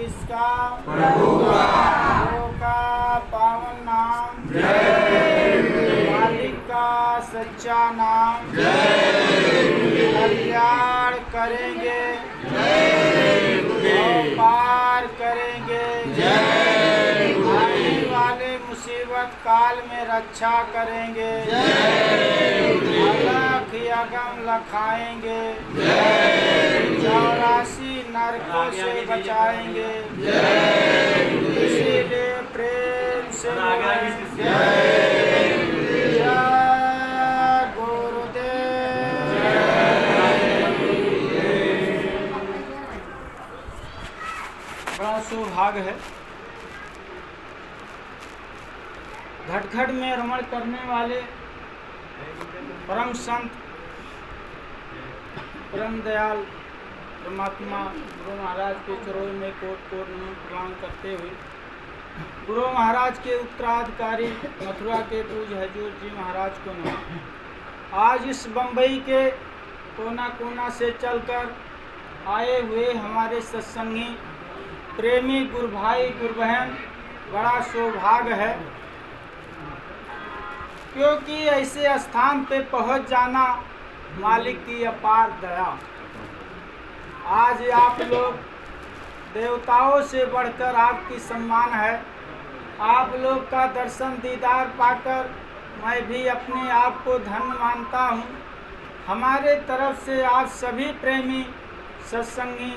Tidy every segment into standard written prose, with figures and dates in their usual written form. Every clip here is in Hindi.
किसका? प्रभु का पावन नाम, मालिक का सच्चा नाम, कल्याण करेंगे, पार करेंगे, आने वाले मुसीबत काल में रक्षा करेंगे, अलख यगम लखाएंगे, 84 नरकों से बचाएंगे। इसीलिए प्रेम से जय गुरुदेव। बड़ा सौभाग्य है, घट घट में रमण करने वाले परम संत, परम दयाल परमात्मा गुरु महाराज के चरणों में कोट कोट नमन प्रणाम करते हुए गुरु महाराज के उत्तराधिकारी मथुरा के पूज्य हजूर जी महाराज को नमन। आज इस बम्बई के कोना कोना से चलकर आए हुए हमारे सत्संगी प्रेमी गुरु भाई गुरु बहन, बड़ा सौभाग्य है, क्योंकि ऐसे स्थान पे पहुंच जाना मालिक की अपार दया। आज आप लोग देवताओं से बढ़कर आपकी सम्मान है। आप लोग का दर्शन दीदार पाकर मैं भी अपने आप को धन्य मानता हूँ। हमारे तरफ से आप सभी प्रेमी सत्संगी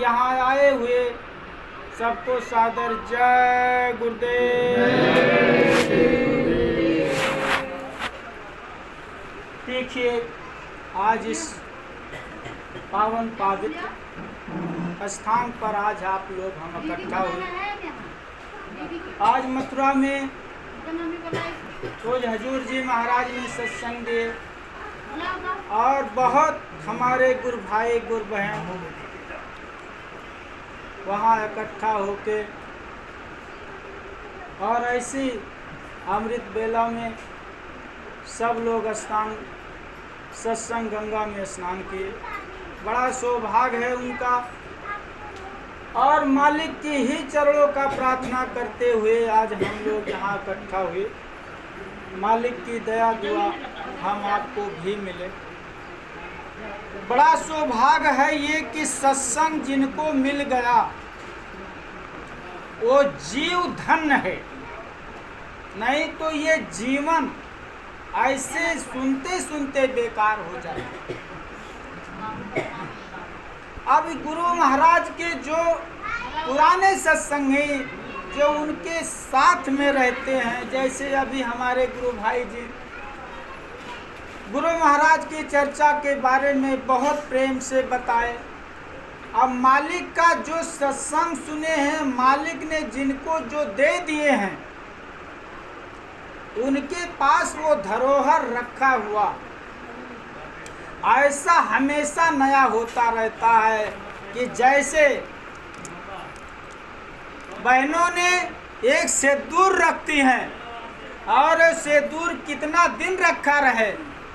यहाँ आए हुए सबको सादर जय गुरुदेव। देखिए, आज इस पावन पवित्र स्थान पर आज आप लोग हम इकट्ठा हुए। आज मथुरा में रोज हजूर जी महाराज ने सत्संग दिए और बहुत हमारे गुरु भाई गुरु बहन वहाँ इकट्ठा होके और ऐसी अमृत बेला में सब लोग स्नान सत्संग गंगा में स्नान किए। बड़ा सौभाग्य है उनका और मालिक की ही चरणों का प्रार्थना करते हुए आज हम लोग यहाँ इकट्ठा हुए। मालिक की दया दुआ हम आपको भी मिले। बड़ा सौभाग्य है ये कि सत्संग जिनको मिल गया वो जीव धन्य है, नहीं तो ये जीवन ऐसे सुनते सुनते बेकार हो जाए। अब गुरु महाराज के जो पुराने सत्संगी जो उनके साथ में रहते हैं, जैसे अभी हमारे गुरु भाई जी गुरु महाराज की चर्चा के बारे में बहुत प्रेम से बताए। अब मालिक का जो सत्संग सुने हैं, मालिक ने जिनको जो दे दिए हैं उनके पास वो धरोहर रखा हुआ ऐसा हमेशा नया होता रहता है कि जैसे बहनों ने एक सिंदूर रखती हैं और सिंदूर कितना दिन रखा रहे,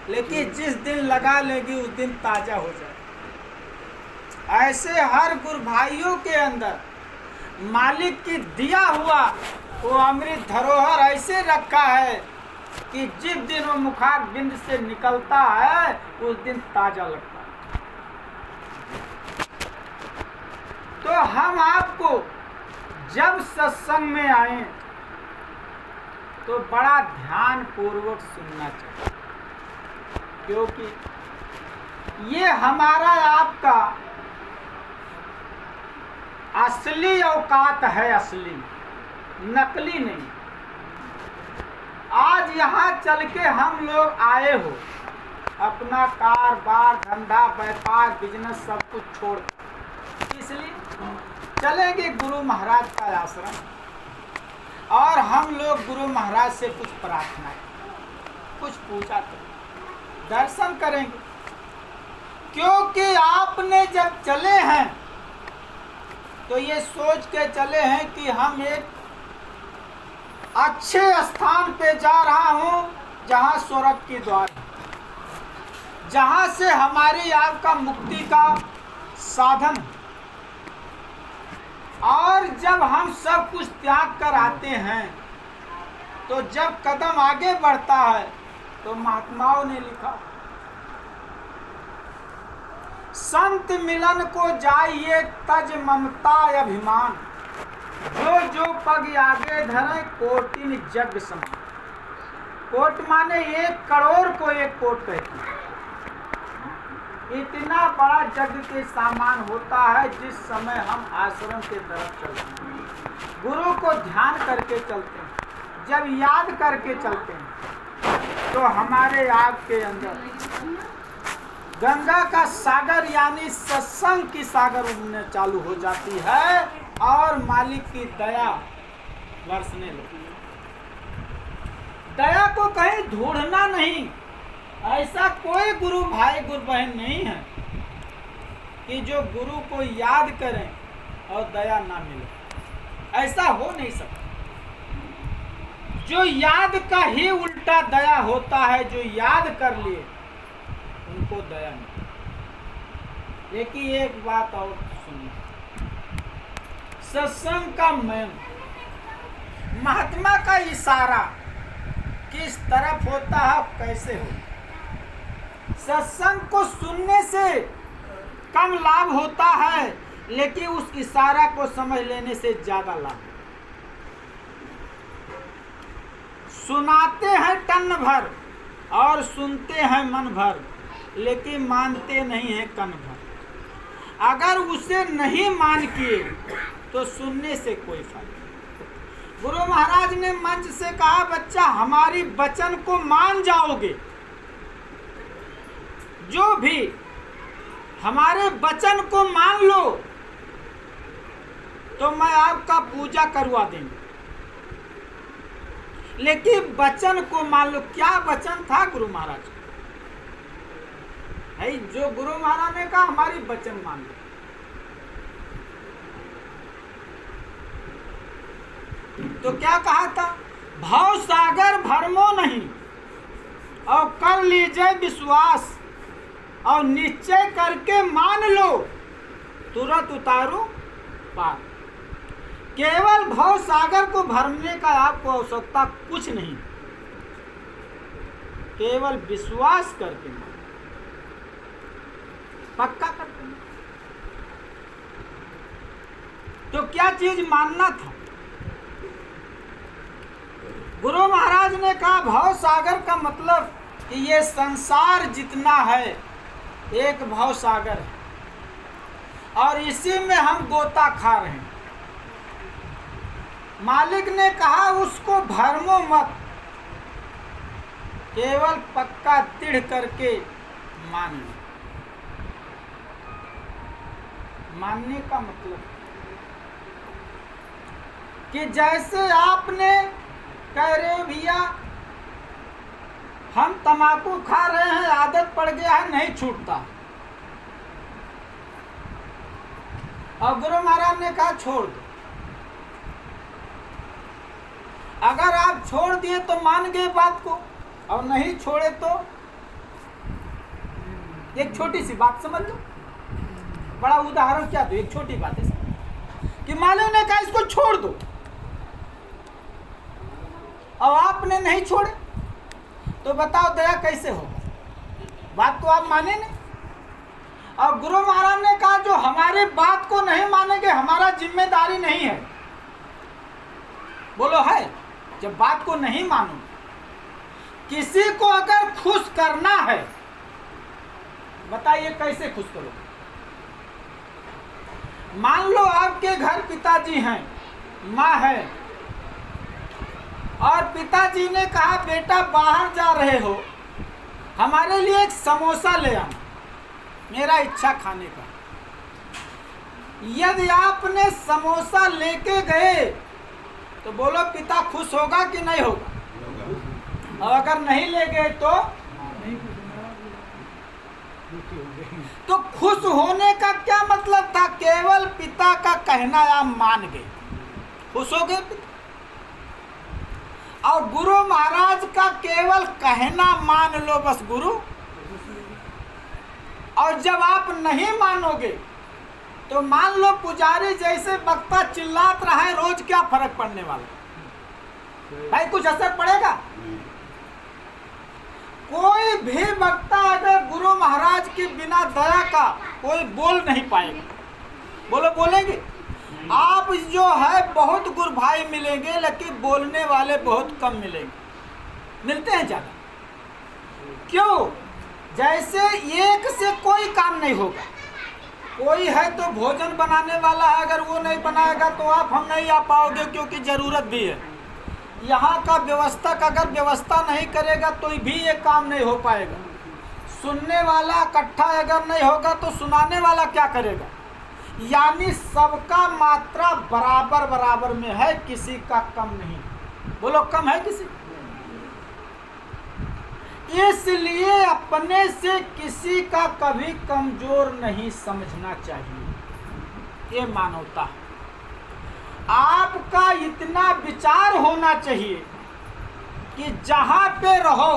लेकिन जिस दिन लगा लेगी उस दिन ताजा हो जाए। ऐसे हर गुरु भाइयों के अंदर मालिक की दिया हुआ वो अमृत धरोहर ऐसे रखा है कि जिस दिन वो मुखार बिंद से निकलता है उस दिन ताजा लगता है। तो हम आपको जब सत्संग में आए तो बड़ा ध्यान पूर्वक सुनना चाहिए, क्योंकि ये हमारा आपका असली औकात है, असली नकली नहीं। आज यहाँ चल के हम लोग आए हो, अपना कारोबार धंधा व्यापार बिजनेस सब कुछ छोड़, इसलिए चलेंगे गुरु महाराज का आश्रम और हम लोग गुरु महाराज से कुछ प्रार्थना कुछ पूजा करेंगे, दर्शन करेंगे। क्योंकि आपने जब चले हैं तो ये सोच के चले हैं कि हम एक अच्छे स्थान पे जा रहा हूँ जहाँ स्वर्ग की द्वार है, जहाँ से हमारी आपका मुक्ति का साधन है। जब हम सब कुछ त्याग कर आते हैं तो जब कदम आगे बढ़ता है तो महात्माओं ने लिखा, संत मिलन को जाइए तज ममता अभिमान, जो जो पग आगे धरे कोटिन जग समान। कोट माने 1 करोड़ को 1 कोट कहती है। इतना बड़ा जग के सामान होता है जिस समय हम आश्रम के तरफ चलते हैं, गुरु को ध्यान करके चलते हैं, जब याद करके चलते हैं तो हमारे आग के अंदर गंगा का सागर यानी सत्संग की सागर उड़ने चालू हो जाती है और मालिक की दया बरसने लगती है। दया को कहीं ढूंढना नहीं, ऐसा कोई गुरु भाई गुरु बहन नहीं है कि जो गुरु को याद करें और दया ना मिले, ऐसा हो नहीं सकता। जो याद का ही उल्टा दया होता है, जो याद कर लिए उनको दया नहीं। लेकिन एक बात और सुनिए, सत्संग का मैन महात्मा का इशारा किस तरफ होता है, कैसे हो। सत्संग को सुनने से कम लाभ होता है, लेकिन उस इशारा को समझ लेने से ज्यादा लाभ। सुनाते हैं टन भर और सुनते हैं मन भर, लेकिन मानते नहीं हैं कन भर। अगर उसे नहीं मान किए तो सुनने से कोई फायदा नहीं। गुरु महाराज ने मंच से कहा, बच्चा हमारी वचन को मान जाओगे, जो भी हमारे वचन को मान लो तो मैं आपका पूजा करवा देंगे। लेकिन वचन को मान लो। क्या वचन था गुरु महाराज? है जो गुरु महाराज ने कहा हमारी वचन मान लो। तो क्या कहा था? भाव सागर भरमो नहीं और कर लीजिए विश्वास और निश्चय करके मान लो, तुरंत उतारो पार। केवल भाव सागर को भरने का आपको आवश्यकता कुछ नहीं, केवल विश्वास करके पक्का करके। तो क्या चीज मानना था? गुरु महाराज ने कहा भाव सागर का मतलब कि ये संसार जितना है एक भाव सागर है और इसी में हम गोता खा रहे हैं। मालिक ने कहा उसको भरमो मत, केवल पक्का दृढ़ करके मान लो। मानने का मतलब कि जैसे आपने कह रहे भैया हम तंबाकू खा रहे हैं, आदत पड़ गया है, नहीं छूटता, और गुरु महाराज ने कहा छोड़ दो। अगर आप छोड़ दिए तो मान गए बात को, और नहीं छोड़े तो एक छोटी सी बात समझ लो। बड़ा उदाहरण क्या दो, एक छोटी बात है कि मालिक ने कहा इसको छोड़ दो और आपने नहीं छोड़े, तो बताओ दया कैसे होगा? बात को आप माने नहीं। और गुरु महाराज ने कहा जो हमारे बात को नहीं मानेंगे हमारा जिम्मेदारी नहीं है। बोलो है? जब बात को नहीं मानो, किसी को अगर खुश करना है, बताइए कैसे खुश करो? मान लो आपके घर पिताजी हैं, माँ है, और पिताजी ने कहा बेटा बाहर जा रहे हो, हमारे लिए एक समोसा ले आना, मेरा इच्छा खाने का। यदि आपने समोसा लेके गए तो बोलो पिता खुश होगा कि नहीं होगा? और अगर नहीं ले गए तो खुश होने का क्या मतलब था? केवल पिता का कहना आप मान गए, खुश हो गए पिता। और गुरु महाराज का केवल कहना मान लो बस गुरु। और जब आप नहीं मानोगे तो मान लो पुजारी जैसे वक्ता चिल्लात रहा है रोज, क्या फर्क पड़ने वाला भाई? कुछ असर पड़ेगा? कोई भी वक्ता अगर गुरु महाराज की बिना दया का कोई बोल नहीं पाएगा। बोलो बोलेंगे? आप जो है बहुत गुरु भाई मिलेंगे, लेकिन बोलने वाले बहुत कम मिलेंगे, मिलते हैं ज़्यादा। क्यों? जैसे एक से कोई काम नहीं होगा। कोई है तो भोजन बनाने वाला है, अगर वो नहीं बनाएगा तो आप हम नहीं आ पाओगे, क्योंकि ज़रूरत भी है। यहाँ का व्यवस्थक अगर व्यवस्था नहीं करेगा तो भी ये काम नहीं हो पाएगा। सुनने वाला इकट्ठा अगर नहीं होगा तो सुनाने वाला क्या करेगा? यानी सबका मात्रा बराबर बराबर में है, किसी का कम नहीं। बोलो, कम है किसी? इसलिए अपने से किसी का कभी कमजोर नहीं समझना चाहिए। ये मानवता है। आपका इतना विचार होना चाहिए कि जहां पे रहो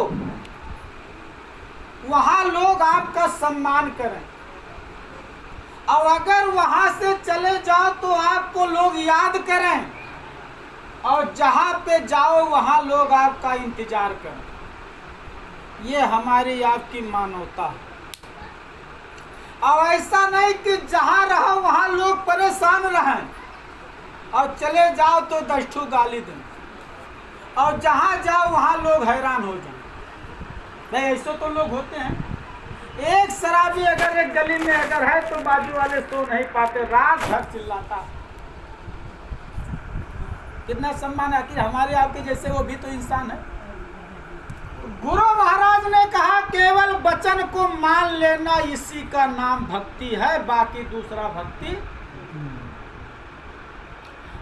वहां लोग आपका सम्मान करें, और अगर वहां से चले जाओ तो आपको लोग याद करें, और जहां पे जाओ वहां लोग आपका इंतजार करें। ये हमारी आपकी मानवता है। और ऐसा नहीं कि जहां रहो वहां लोग परेशान रहें और चले जाओ तो 10 ठू गाली दें, और जहां जाओ वहां लोग हैरान हो जाएं। भाई ऐसे तो लोग होते हैं। एक शराबी अगर एक गली में अगर है तो बाजू वाले सो नहीं पाते, रात भर चिल्लाता। कितना सम्मान है। आखिर हमारे आपके जैसे वो भी तो इंसान है। गुरु महाराज ने कहा केवल वचन को मान लेना, इसी का नाम भक्ति है, बाकी दूसरा भक्ति।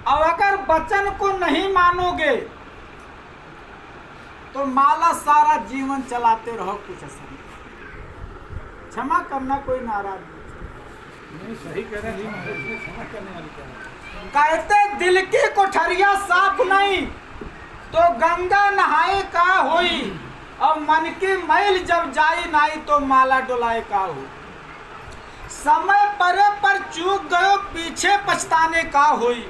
और अगर वचन को नहीं मानोगे तो माला सारा जीवन चलाते रहो, कुछ असर नहीं। क्षमा करना, कोई नाराज नहीं। सही कह रहे हैं, क्षमा करने वाली क्या है? कहते दिल की कोठरिया साफ नहीं तो गंगा नहाए का होई, और मन की मैल जब जाई नाई तो माला डोलाए का हो। समय परे पर चूक गयो पीछे पछताने का होई,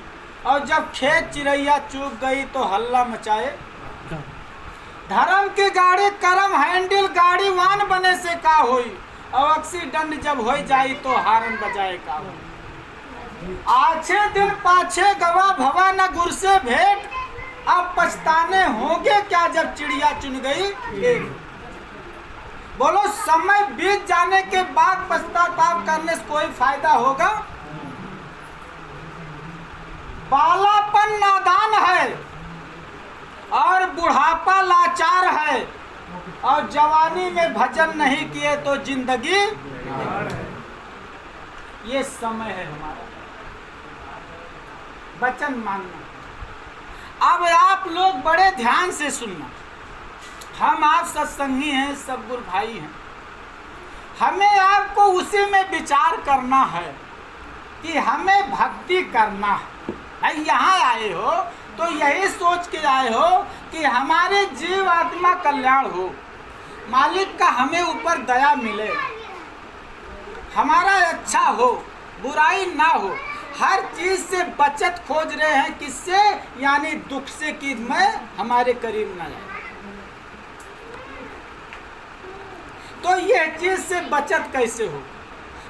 और जब खेत चिड़ैया चूक गई तो हल्ला मचाए। धर्म की गाड़ी करम हैंडल गाड़ी वान बने से का होई, और एक्सीडेंट जब हो जाई तो हारन बजाए का होई। आछे दिन पाछे गवा भवा न गुर से भेंट, अब पछताने होंगे क्या जब चिड़िया चुन गई। बोलो, समय बीत जाने के बाद पछताताप करने से कोई फायदा होगा? बालापन नादान है और बुढ़ापा लाचार है, और जवानी में भजन नहीं किए तो जिंदगी। ये समय है हमारा, वचन मानना। अब आप लोग बड़े ध्यान से सुनना। हम आप सत्संगी हैं, सब गुरु भाई हैं। हमें आपको उसी में विचार करना है कि हमें भक्ति करना है। यहाँ आए हो तो यही सोच के आए हो कि हमारे जीव आत्मा कल्याण हो, मालिक का हमें ऊपर दया मिले, हमारा अच्छा हो, बुराई ना हो। हर चीज से बचत खोज रहे हैं, किससे? यानी दुख से, कि मैं हमारे करीब ना जाए। तो यह चीज से बचत कैसे हो?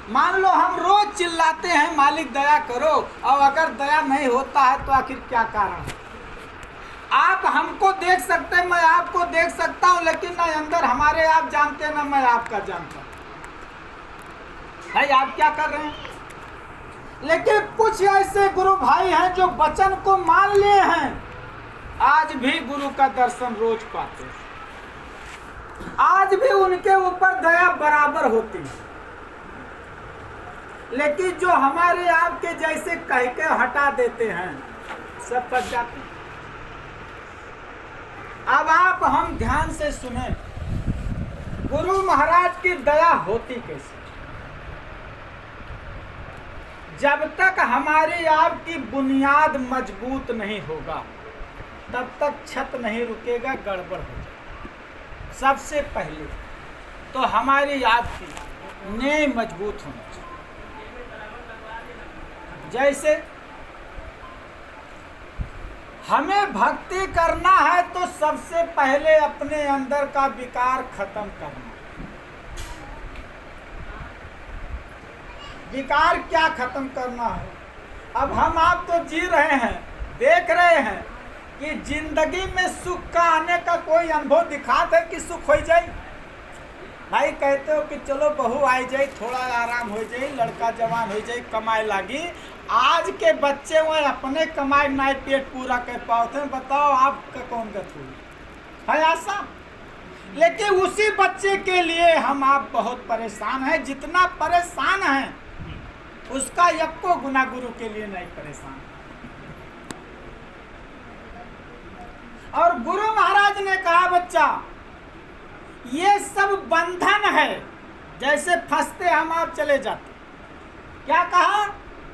मान लो हम रोज चिल्लाते हैं मालिक दया करो, और अगर दया नहीं होता है तो आखिर क्या कारण है? आप हमको देख सकते हैं, मैं आपको देख सकता हूं, लेकिन ना अंदर हमारे आप जानते हैं, ना मैं आपका जानता हूं। भाई आप क्या कर रहे हैं? लेकिन कुछ ऐसे गुरु भाई हैं जो वचन को मान लिए हैं, आज भी गुरु का दर्शन रोज पाते हैं, आज भी उनके ऊपर दया बराबर होती है। लेकिन जो हमारे आपके जैसे कह के हटा देते हैं, सब बच जाते हैं। अब आप हम ध्यान से सुने, गुरु महाराज की दया होती कैसे? जब तक हमारी आपकी बुनियाद मजबूत नहीं होगा तब तक छत नहीं रुकेगा, गड़बड़ हो जाएगा। सबसे पहले तो हमारी आपकी नींव मजबूत होनी चाहिए। जैसे हमें भक्ति करना है तो सबसे पहले अपने अंदर का विकार खत्म करना। विकार क्या खत्म करना है? अब हम आप तो जी रहे हैं, देख रहे हैं कि जिंदगी में सुख का आने का कोई अनुभव दिखाते कि सुख हो जाए। भाई कहते हो कि चलो बहू आ जाए, थोड़ा आराम हो जाए, लड़का जवान हो जाए, कमाए लागी। आज के बच्चे वो अपने कमाई ना पेट पूरा कर पाते हैं। बताओ आपका कौन गत है ऐसा? लेकिन उसी बच्चे के लिए हम आप बहुत परेशान हैं। जितना परेशान हैं उसका यक्को गुना गुरु के लिए नहीं परेशान। और गुरु महाराज ने कहा बच्चा ये सब बंधन है, जैसे फंसते हम आप चले जाते। क्या कहा?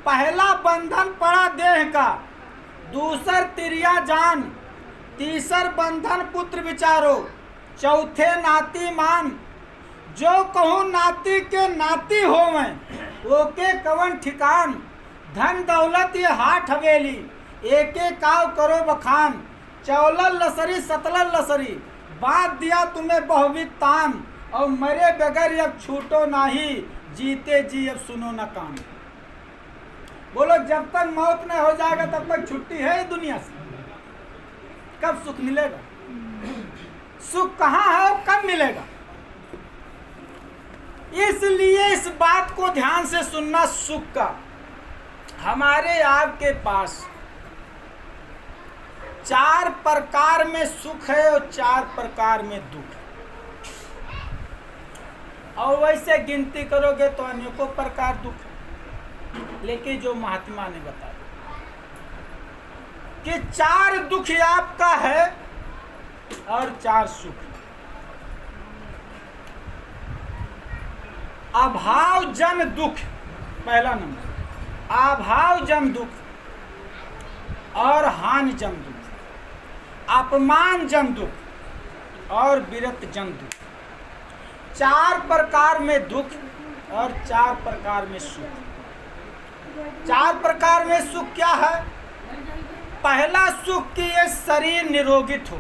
पहला बंधन पड़ा देह का, दूसर तिरिया जान, तीसर बंधन पुत्र विचारो, चौथे नाती मान। जो कहूँ नाती के नाती होवें, वो के कवन ठिकान। धन दौलत ये हाथ हवेली, एक एक काव करो बखान। चौलल लसरी सतलल लसरी, बात दिया तुम्हें बहुविध तान। और मरे बगैर अब छूटो नहीं, जीते जी अब सुनो न कान। बोलो जब तक मौत नहीं हो जाएगा तब तक छुट्टी है इस दुनिया से? कब सुख मिलेगा? सुख कहाँ है और कब मिलेगा? इसलिए इस बात को ध्यान से सुनना। सुख का हमारे आपके पास 4 प्रकार में सुख है और 4 प्रकार में दुख है। और वैसे गिनती करोगे तो अनेकों प्रकार दुख है। लेकिन जो महात्मा ने बताया कि 4 दुख आपका है और 4 सुख। अभाव जन दुख पहला नंबर, अभाव जन दुख और हानि जन दुख, अपमान जन दुख और विरत जन दुख। 4 प्रकार में दुख और 4 प्रकार में सुख। 4 प्रकार में सुख क्या है? पहला सुख कि ये शरीर निरोगित हो,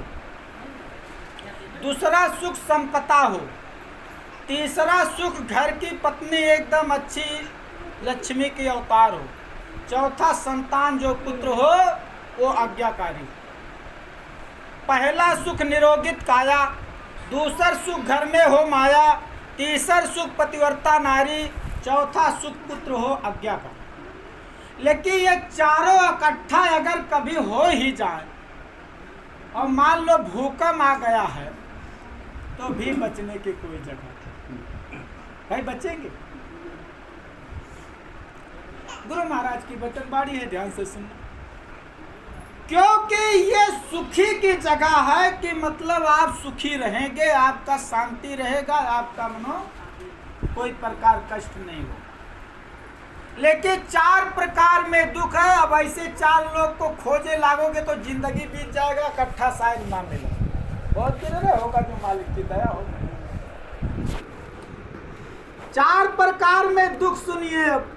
दूसरा सुख संपदा हो, तीसरा सुख घर की पत्नी एकदम अच्छी लक्ष्मी के अवतार हो, चौथा संतान जो पुत्र हो वो आज्ञाकारी। पहला सुख निरोगित काया, दूसर सुख घर में हो माया, तीसर सुख पतिव्रता नारी, चौथा सुख पुत्र हो आज्ञाकारी। लेकिन ये चारों इकट्ठा अगर कभी हो ही जाए और मान लो भूकंप आ गया है तो भी बचने की कोई जगह नहीं। भाई बचेंगे? गुरु महाराज की वचनबाणी है, ध्यान से सुनना। क्योंकि ये सुखी की जगह है कि मतलब आप सुखी रहेंगे, आपका शांति रहेगा, आपका मनो कोई प्रकार कष्ट नहीं हो। लेकिन 4 प्रकार में दुख है। अब ऐसे 4 लोग को खोजे लागोगे तो जिंदगी बीत जाएगा, इकट्ठा शायद ना मिले। बहुत किधर होगा जो मालिक की दया हो। 4 प्रकार में दुख सुनिए अब।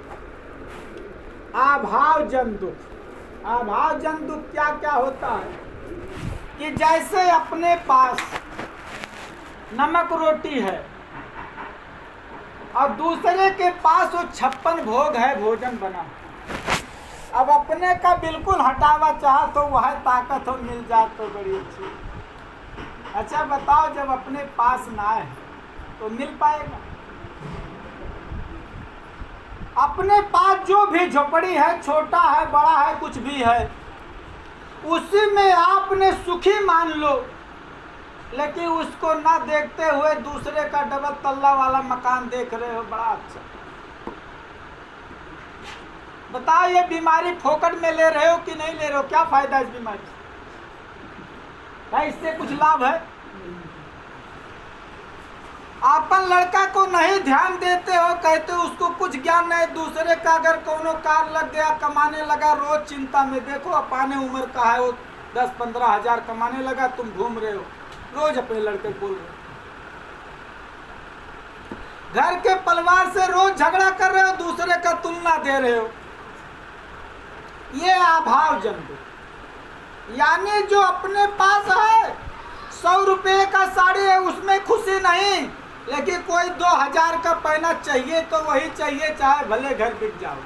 अभाव जन दुख। अभाव जन दुख क्या क्या होता है कि जैसे अपने पास नमक रोटी है और दूसरे के पास वो 56 भोग है, भोजन बना। अब अपने का बिल्कुल हटावा चाह तो वह ताकत हो मिल जाए तो बड़ी अच्छी। अच्छा बताओ जब अपने पास ना है तो मिल पाएगा? अपने पास जो भी झोपड़ी है, छोटा है बड़ा है कुछ भी है, उसी में आपने सुखी मान लो। लेकिन उसको ना देखते हुए दूसरे का डबल तल्ला वाला मकान देख रहे हो, बड़ा अच्छा। बताओ ये बीमारी फोकट में ले रहे हो कि नहीं ले रहे हो? क्या फायदा इस बीमारी से? भाई इससे कुछ लाभ है? अपन लड़का को नहीं ध्यान देते हो, कहते हो उसको कुछ ज्ञान नहीं। दूसरे का अगर कोनो कार लग गया, कमाने लगा, रोज चिंता में। देखो अपाने उम्र का है वो 10-15 हजार कमाने लगा, तुम घूम रहे हो रोज अपने लड़के बोल रहे हो। घर के परिवार से रोज झगड़ा कर रहे हो, दूसरे का तुलना दे रहे हो। ये अभाव जन दुख, यानी जो अपने पास है 100 रुपये का साड़ी है उसमें खुशी नहीं, लेकिन कोई 2000 का पहना चाहिए तो वही चाहिए, चाहे भले घर बिक जाओ,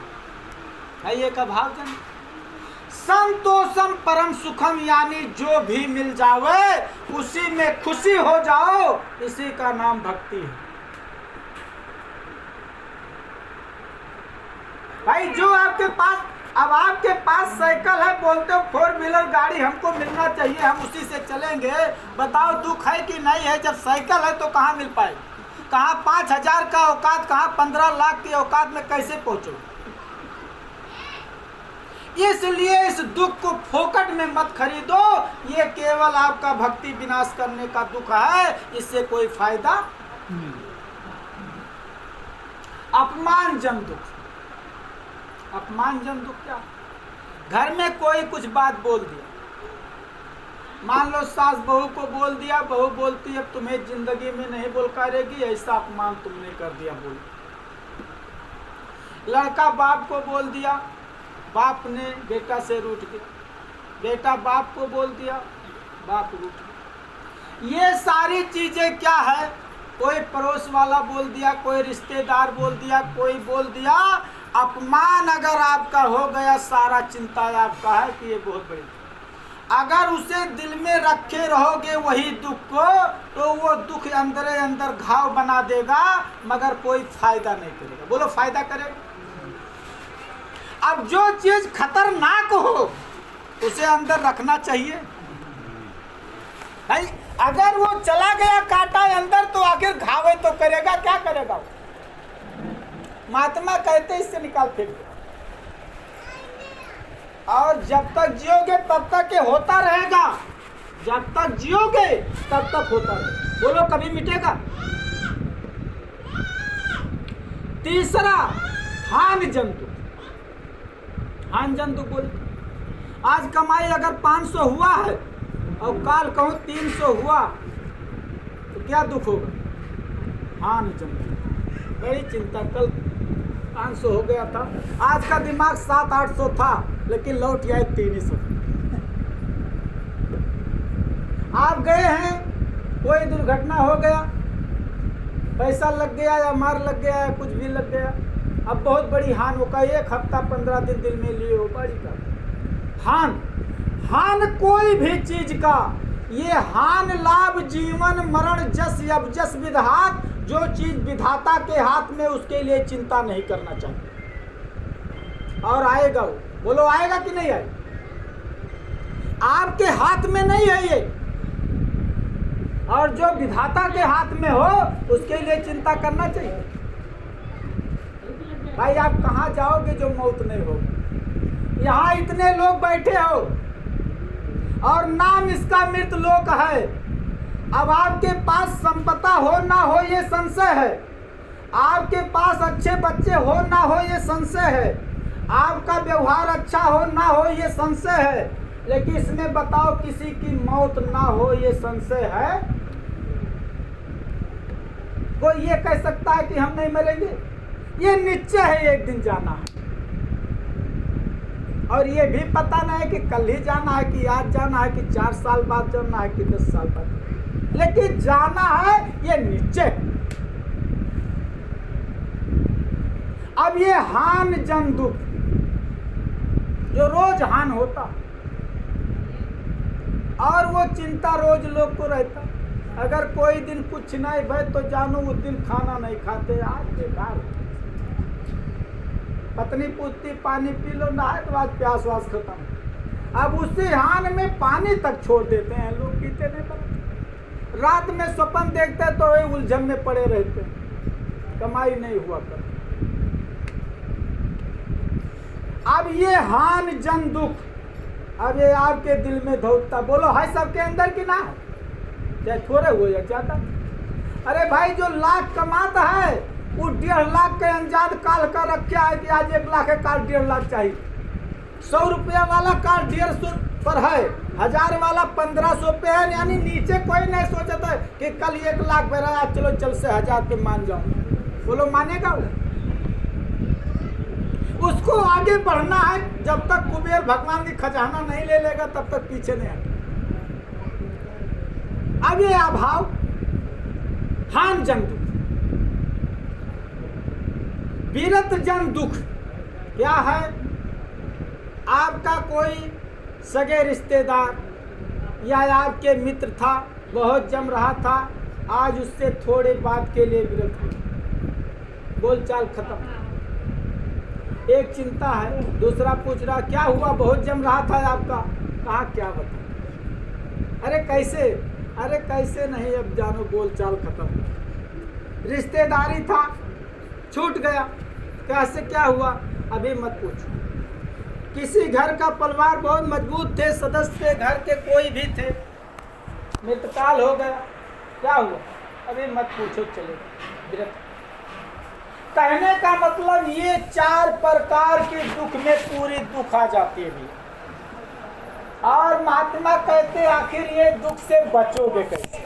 है ये का भाव जन। संतोषम परम सुखम, यानी जो भी मिल जावे उसी में खुशी हो जाओ, इसी का नाम भक्ति है। भाई जो आपके पास, अब आपके पास साइकिल है, बोलते हो 4 व्हीलर गाड़ी हमको मिलना चाहिए, हम उसी से चलेंगे, बताओ दुख है कि नहीं है? जब साइकिल है तो कहाँ मिल पाए? कहाँ 5000 का औकात, कहाँ 15 लाख की औकात में कैसे पहुंचो? इसलिए इस दुख को फोकट में मत खरीदो, ये केवल आपका भक्ति विनाश करने का दुख है, इससे कोई फायदा नहीं। अपमानजन दुख, अपमानजन दुख क्या? घर में कोई कुछ बात बोल दिया, मान लो सास बहू को बोल दिया, बहू बोलती अब तुम्हें जिंदगी में नहीं बोल पाएगी, ऐसा अपमान तुमने कर दिया बोल। लड़का बाप को बोल दिया, बाप ने बेटा से रूठ गया, बेटा बाप को बोल दिया, बाप रूठ गया। ये सारी चीजें क्या है? कोई पड़ोस वाला बोल दिया, कोई रिश्तेदार बोल दिया, कोई बोल दिया। अपमान अगर आपका हो गया, सारा चिंता आपका है कि ये बहुत बड़ी। अगर उसे दिल में रखे रहोगे वही दुख को, तो वो दुख अंदर अंदर घाव बना देगा, मगर कोई फायदा नहीं करेगा। बोलो फायदा करेगा? अब जो चीज खतरनाक हो उसे अंदर रखना चाहिए भाई। अगर वो चला गया कांटा अंदर तो आखिर घावे तो करेगा, क्या करेगा? महात्मा कहते इससे निकाल फेंक। और जब तक जियोगे तब तक ये होता रहेगा, जब तक जियोगे तब तक होता रहेगा। बोलो कभी मिटेगा? तीसरा हान जंतु, हान जंतु बोले आज कमाई अगर 500 हुआ है और काल कहूँ 300 हुआ तो क्या दुख होगा? हान जंतु, बड़ी चिंता। कल 500 हो गया था, आज का दिमाग 700-800 था, लेकिन लौट आए 300। आप गए हैं, कोई दुर्घटना हो गया, पैसा लग गया या मार लग गया या कुछ भी लग गया, अब बहुत बड़ी हान होगा। 1 हफ्ता 15 दिन दिल में लिए हो, बड़ी का हान। हान कोई भी चीज का, ये हान लाभ जीवन मरण जस अबजस विधात, जो चीज विधाता के हाथ में उसके लिए चिंता नहीं करना चाहिए। और आएगा वो, बोलो आएगा कि नहीं आएगा? आपके हाथ में नहीं है ये, और जो विधाता के हाथ में हो उसके लिए चिंता करना चाहिए। भाई आप कहाँ जाओगे जो मौत नहीं हो? यहाँ इतने लोग बैठे हो और नाम इसका मृत लोक है। अब आपके पास संपदा हो ना हो ये संशय है, आपके पास अच्छे बच्चे हो ना हो ये संशय है, आपका व्यवहार अच्छा हो ना हो ये संशय है, लेकिन इसमें बताओ किसी की मौत ना हो ये संशय है? कोई ये कह सकता है कि हम नहीं मरेंगे? ये निश्चय है एक दिन जाना है, और ये भी पता नहीं कि कल ही जाना है कि आज जाना है कि 4 साल बाद जाना है कि 10 साल बाद, लेकिन जाना है ये निश्चय। अब ये हान जन दुख जो रोज हान होता, और वो चिंता रोज लोग को रहता। अगर कोई दिन कुछ नहीं भाई तो जानो उस दिन खाना नहीं खाते, आज बेकार। पत्नी पूछती पानी पी लो, नहाए तो आज प्यास वास खत्म। अब उसी हान में पानी तक छोड़ देते हैं लोग, पीते नहीं पर। रात में स्वप्न देखते तो वे उलझन में पड़े रहते, कमाई नहीं हुआ कर। अब ये हान जन दुख, अब ये आपके दिल में धौता। बोलो है सबके अंदर की ना है? चाहे थोड़े हो या ज्यादा। अरे भाई जो लाख कमाता है वो 1.5 लाख के अंजाद काल का रखा है कि आज 1 लाख है, काल 1.5 लाख चाहिए। 100 रुपया वाला काल 150 पर है, 1000 वाला 1500 पे है, यानी नीचे कोई नहीं सोचता है कि कल 1 लाख मेरा, आज चलो चल से 1000 पे मान जाऊं। बोलो मानेगा वो? उसको आगे बढ़ना है। जब तक कुबेर भगवान की खजाना नहीं ले लेगा तब तक पीछे नहीं हटेगा। अब ये अभाव, हान जन दुख, विरत जन दुख क्या है? आपका कोई सगे रिश्तेदार या आपके मित्र था, बहुत जम रहा था, आज उससे थोड़े बात के लिए विरत हो, बोलचाल खत्म। एक चिंता है, दूसरा पूछ रहा क्या हुआ, बहुत जम रहा था आपका, कहा क्या बता, अरे कैसे, अरे कैसे नहीं, अब जानो बोलचाल खत्म। रिश्तेदारी था, छूट गया, कैसे क्या हुआ, अभी मत पूछो। किसी घर का परिवार बहुत मजबूत थे, सदस्य घर के कोई भी थे, मृतकाल हो गया, क्या हुआ, अभी मत पूछो, चले विरत। कहने का मतलब ये 4 प्रकार के दुख में पूरी दुख आ जाती है। और महात्मा कहते आखिर ये दुख से बचोगे कैसे?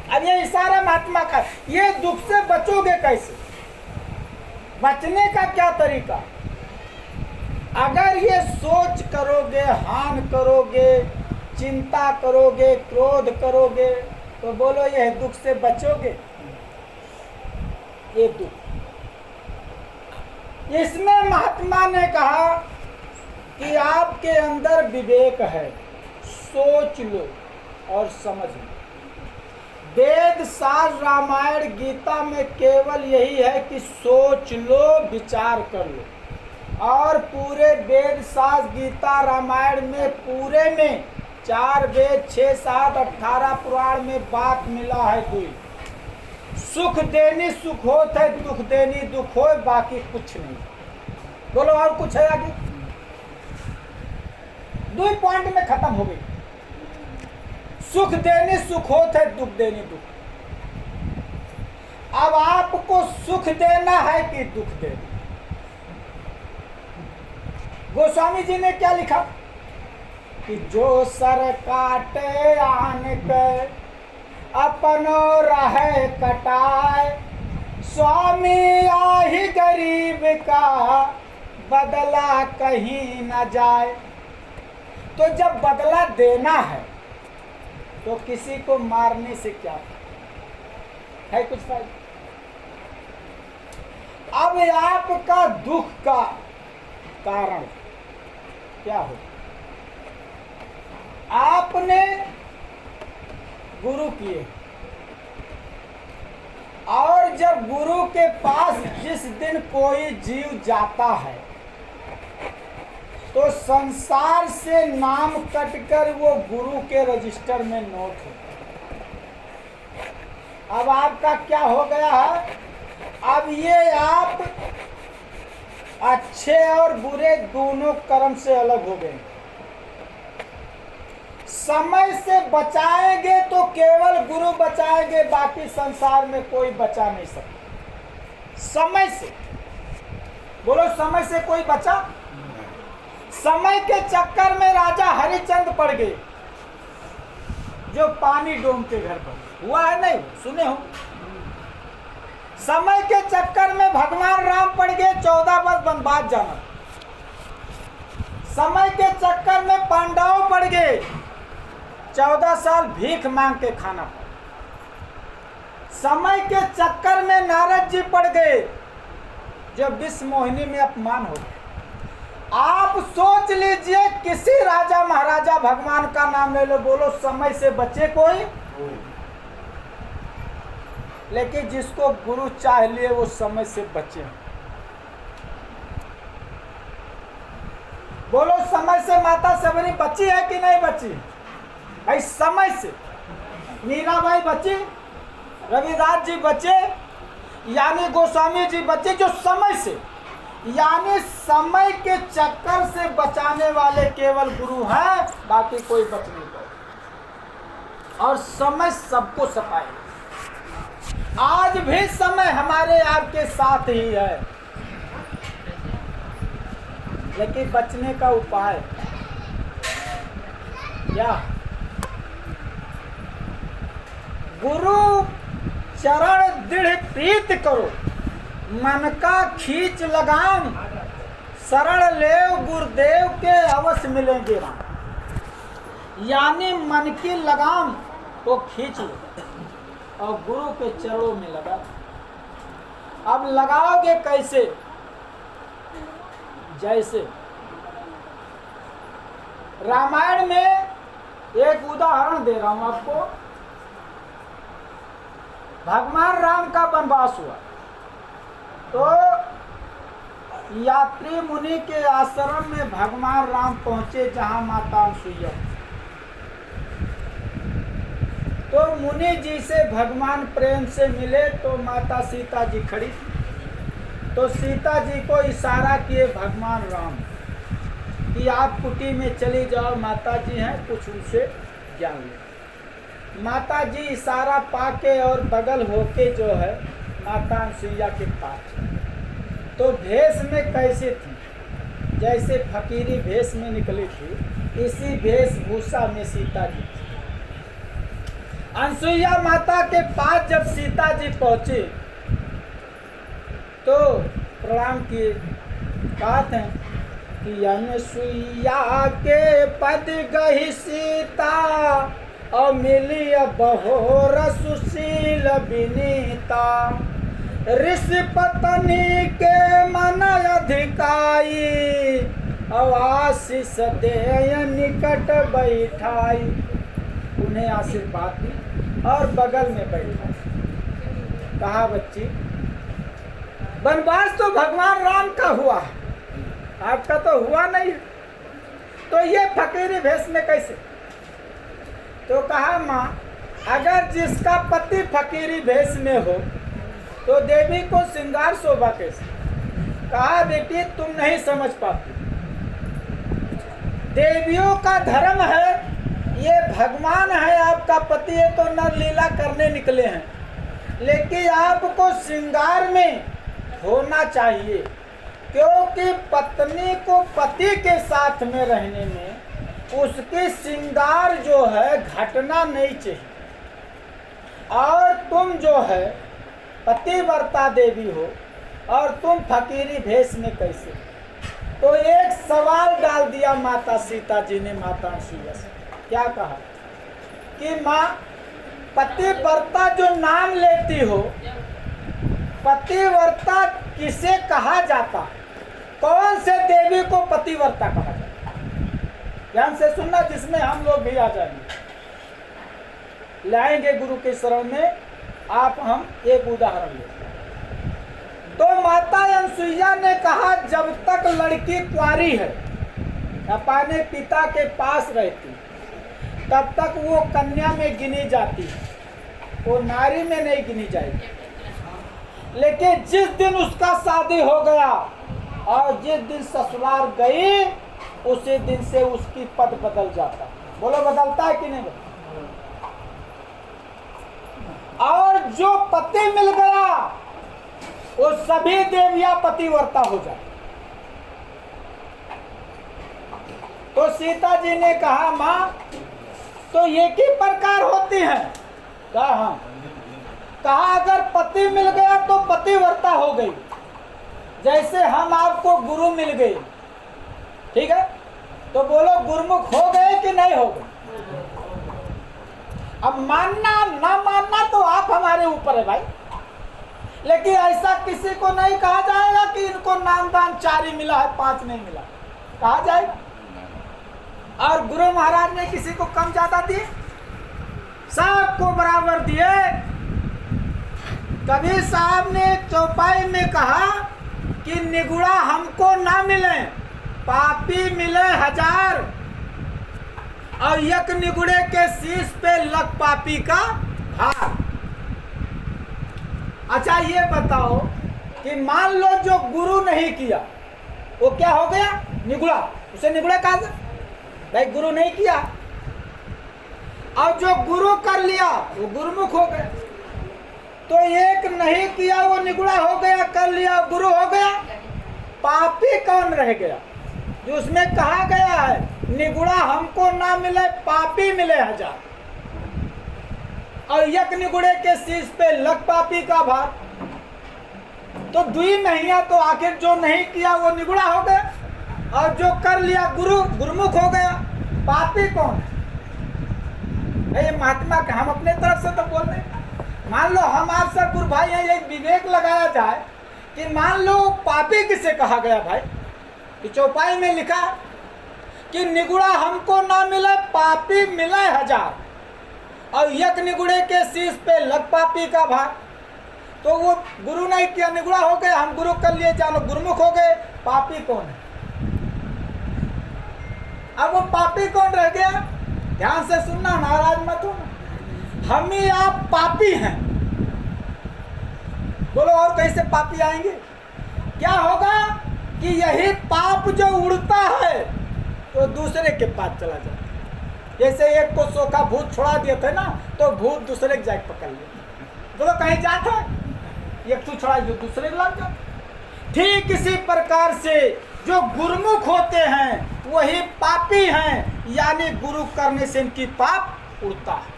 अब ये इशारा महात्मा का, ये दुख से बचोगे कैसे, बचने का क्या तरीका? अगर ये सोच करोगे, हान करोगे, चिंता करोगे, क्रोध करोगे, तो बोलो ये दुख से बचोगे? ये दुख, इसमें महात्मा ने कहा कि आपके अंदर विवेक है, सोच लो और समझ लो। वेद शास्त्र रामायण गीता में केवल यही है कि सोच लो, विचार कर लो। और पूरे वेद शास्त्र गीता रामायण में पूरे में 4 वेद 6 7 18 पुराण में बात मिला है दुई, सुख देनी सुख होत है, दुख देनी दुख हो, बाकी कुछ नहीं। बोलो और कुछ है आगे? 2 पॉइंट में खत्म हो गई। सुख देनी सुख होत है, दुख देनी दुख। अब आपको सुख देना है कि दुख देना? गोस्वामी जी ने क्या लिखा कि जो सर काटे आन के अपनो रहे कटाए, स्वामी आही गरीब का बदला कहीं न जाए। तो जब बदला देना है तो किसी को मारने से क्या है कुछ फायदा? अब आपका दुख का कारण क्या हो? आपने गुरु किए, और जब गुरु के पास जिस दिन कोई जीव जाता है तो संसार से नाम कटकर वो गुरु के रजिस्टर में नोट होता है। अब आपका क्या हो गया है? अब ये आप अच्छे और बुरे दोनों कर्म से अलग हो गए। समय से बचाएंगे तो केवल गुरु बचाएंगे, बाकी संसार में कोई बचा नहीं सकता। समय से बोलो, समय से कोई बचा? समय के चक्कर में राजा हरिश्चंद्र पड़ गए, जो पानी डोम के घर पर हुआ है, नहीं सुने हो? समय के चक्कर में भगवान राम पड़ गए, 14 वर्ष वनवास जाना। समय के चक्कर में पांडव पड़ गए, 14 साल भीख मांग के खाना पड़ा। समय के चक्कर में नारद जी पड़ गए, जब विश्व मोहिनी में अपमान हो गया। आप सोच लीजिए, किसी राजा महाराजा भगवान का नाम ले लो, बोलो समय से बचे कोई? लेकिन जिसको गुरु चाह लिए वो समय से बचे। बोलो समय से माता सबरी बची है कि नहीं बची? भाई समय से मीराबाई बची, रविदास जी बचे, यानी गोस्वामी जी बचे, जो समय से, यानी समय के चक्कर से बचाने वाले केवल गुरु हैं, बाकी कोई बच नहीं पाए। और समय सबको सताएगा। आज भी समय हमारे आपके साथ ही है, लेकिन बचने का उपाय क्या? गुरु चरण दृढ़ प्रीत करो, मन का खींच लगाम, शरण लेव गुरुदेव के अवश्य मिलेंगे राम। यानी मन की लगाम को खींच लो और गुरु के चरणों में लगा। अब लगाओगे कैसे? जैसे रामायण में एक उदाहरण दे रहा हूं आपको। भगवान राम का वनवास हुआ तो यात्री मुनि के आश्रम में भगवान राम पहुंचे जहां माता अनसुईया। तो मुनि जी से भगवान प्रेम से मिले तो माता सीता जी खड़ी। तो सीता जी को इशारा किए भगवान राम कि आप कुटी में चली जाओ, माता जी हैं, कुछ उनसे ज्ञान लो। माता जी इशारा पाके और बगल होके जो है माता अनसुईया के पास। तो भेष में कैसे थी? जैसे फकीरी भेष में निकली थी, इसी वेशभूषा में सीता जी थी। अनसुईया माता के पास जब सीता जी पहुंचे तो प्रणाम किए। कहते हैं कि अनसुईया के पद गही सीता और मिली बहोर सुशील विनीता। ऋषि पत्नी के मन अधिकाई और आशीष दे निकट बैठाई। उन्हें आशीर्वाद दी और बगल में बैठा। कहा बच्ची वनवास तो भगवान राम का हुआ है, आपका तो हुआ नहीं है, तो ये फकीरी भेष में कैसे? तो कहा माँ अगर जिसका पति फकीरी भेष में हो तो देवी को श्रृंगार शोभा कैसे? कहा बेटी तुम नहीं समझ पाती, देवियों का धर्म है, ये भगवान है आपका पति है तो नर लीला करने निकले हैं, लेकिन आपको श्रृंगार में होना चाहिए, क्योंकि पत्नी को पति के साथ में रहने में उसकी श्रृंगार जो है घटना नहीं चाहिए। और तुम जो है पतिव्रता देवी हो और तुम फकीरी भेष में कैसे? तो एक सवाल डाल दिया माता सीता जी ने माता अनसुईया से। क्या कहा कि माँ पतिव्रता जो नाम लेती हो, पतिव्रता किसे कहा जाता? कौन से देवी को पतिव्रता कहा जाता? ध्यान से सुनना, जिसमें हम लोग भी आ जाएंगे, लाएंगे गुरु के शरण में। आप हम एक उदाहरण लेते हैं। तो माता अनसुईया ने कहा जब तक लड़की कुंवारी है, अपने पिता के पास रहती, तब तक वो कन्या में गिनी जाती है, वो नारी में नहीं गिनी जाएगी। लेकिन जिस दिन उसका शादी हो गया और जिस दिन ससुराल गई, उसी दिन से उसकी पद बदल जाता। बोलो बदलता है कि नहीं? और जो पति मिल गया वो सभी देवियां पतिव्रता हो जाए। तो सीता जी ने कहा माँ तो एक ही प्रकार होती हैं? कहा अगर पति मिल गया तो पतिव्रता हो गई, जैसे हम आपको गुरु मिल गए, ठीक है? तो बोलो गुरुमुख हो गए कि नहीं हो गए? अब मानना ना मानना तो आप हमारे ऊपर है भाई, लेकिन ऐसा किसी को नहीं कहा जाएगा कि इनको नामदान 4 ही मिला है, 5 नहीं मिला, कहा जाएगा। और गुरु महाराज ने किसी को कम ज्यादा दिए? सबको बराबर दिए। कबीर साहब ने चौपाई में कहा कि निगुड़ा हमको ना मिले, पापी मिले 1000 और एक निगुड़े के शीश पे लग पापी का भार। अच्छा ये बताओ कि मान लो जो गुरु नहीं किया वो क्या हो गया? निगुड़ा। उसे निगुड़ा कहा था भाई, गुरु नहीं किया। और जो गुरु कर लिया वो गुरुमुख हो गया। तो एक नहीं किया वो निगुड़ा हो गया, कर लिया गुरु हो गया। पापी कौन रह गया? जो उसमें कहा गया है निगुड़ा हमको ना मिले, पापी मिले 1000 और एक निगुड़े के शीश पे लग पापी का भार। तो दुई नहीं है, तो आखिर जो नहीं किया वो निगुड़ा हो गया, और जो कर लिया गुरुमुख हो गया। पापी कौन है? ये महात्मा के हम अपने तरफ से तो बोल रहे हैं। मान लो हम आप सब गुरु भाई हैं, ये विवेक लगाया जाए कि मान लो पापी किसे कहा गया भाई, कि चौपाई में लिखा कि निगुड़ा हमको ना मिले पापी मिले 1000, और एक निगुड़े के शीश पे लग पापी का भाग। तो वो गुरु नहीं किया, निगुड़ा हो गए, हम गुरु कर लिए, जानो गुरुमुख हो गए। पापी कौन है? अब वो पापी कौन रह गया? ध्यान से सुनना, नाराज मत होना। हम ही आप पापी हैं। बोलो और कैसे पापी आएंगे? क्या होगा कि यही पाप जो उड़ता है तो दूसरे के पास चला जाता है। जैसे एक को सोखा भूत छोड़ा दिए थे ना, तो भूत दूसरे के जाके पकड़ लिया। बोलो कहीं जाता है, एक तो छोड़ा जो दूसरे के लग जाता। ठीक इसी प्रकार से जो गुरुमुख होते हैं वही पापी हैं, यानी गुरु करने से इनकी पाप उड़ता है।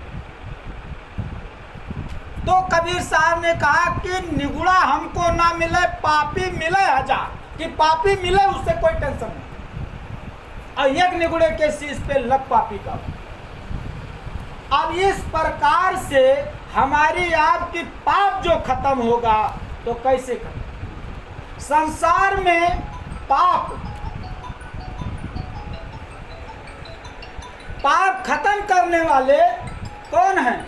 तो कबीर साहब ने कहा कि निगुड़ा हमको ना मिले पापी मिले 1000, कि पापी मिले उससे कोई टेंशन नहीं, और एक निगुड़े के शीश पे लग पापी का। अब इस प्रकार से हमारी आपकी पाप जो खत्म होगा, तो कैसे खत्म? संसार में पाप खत्म करने वाले कौन हैं?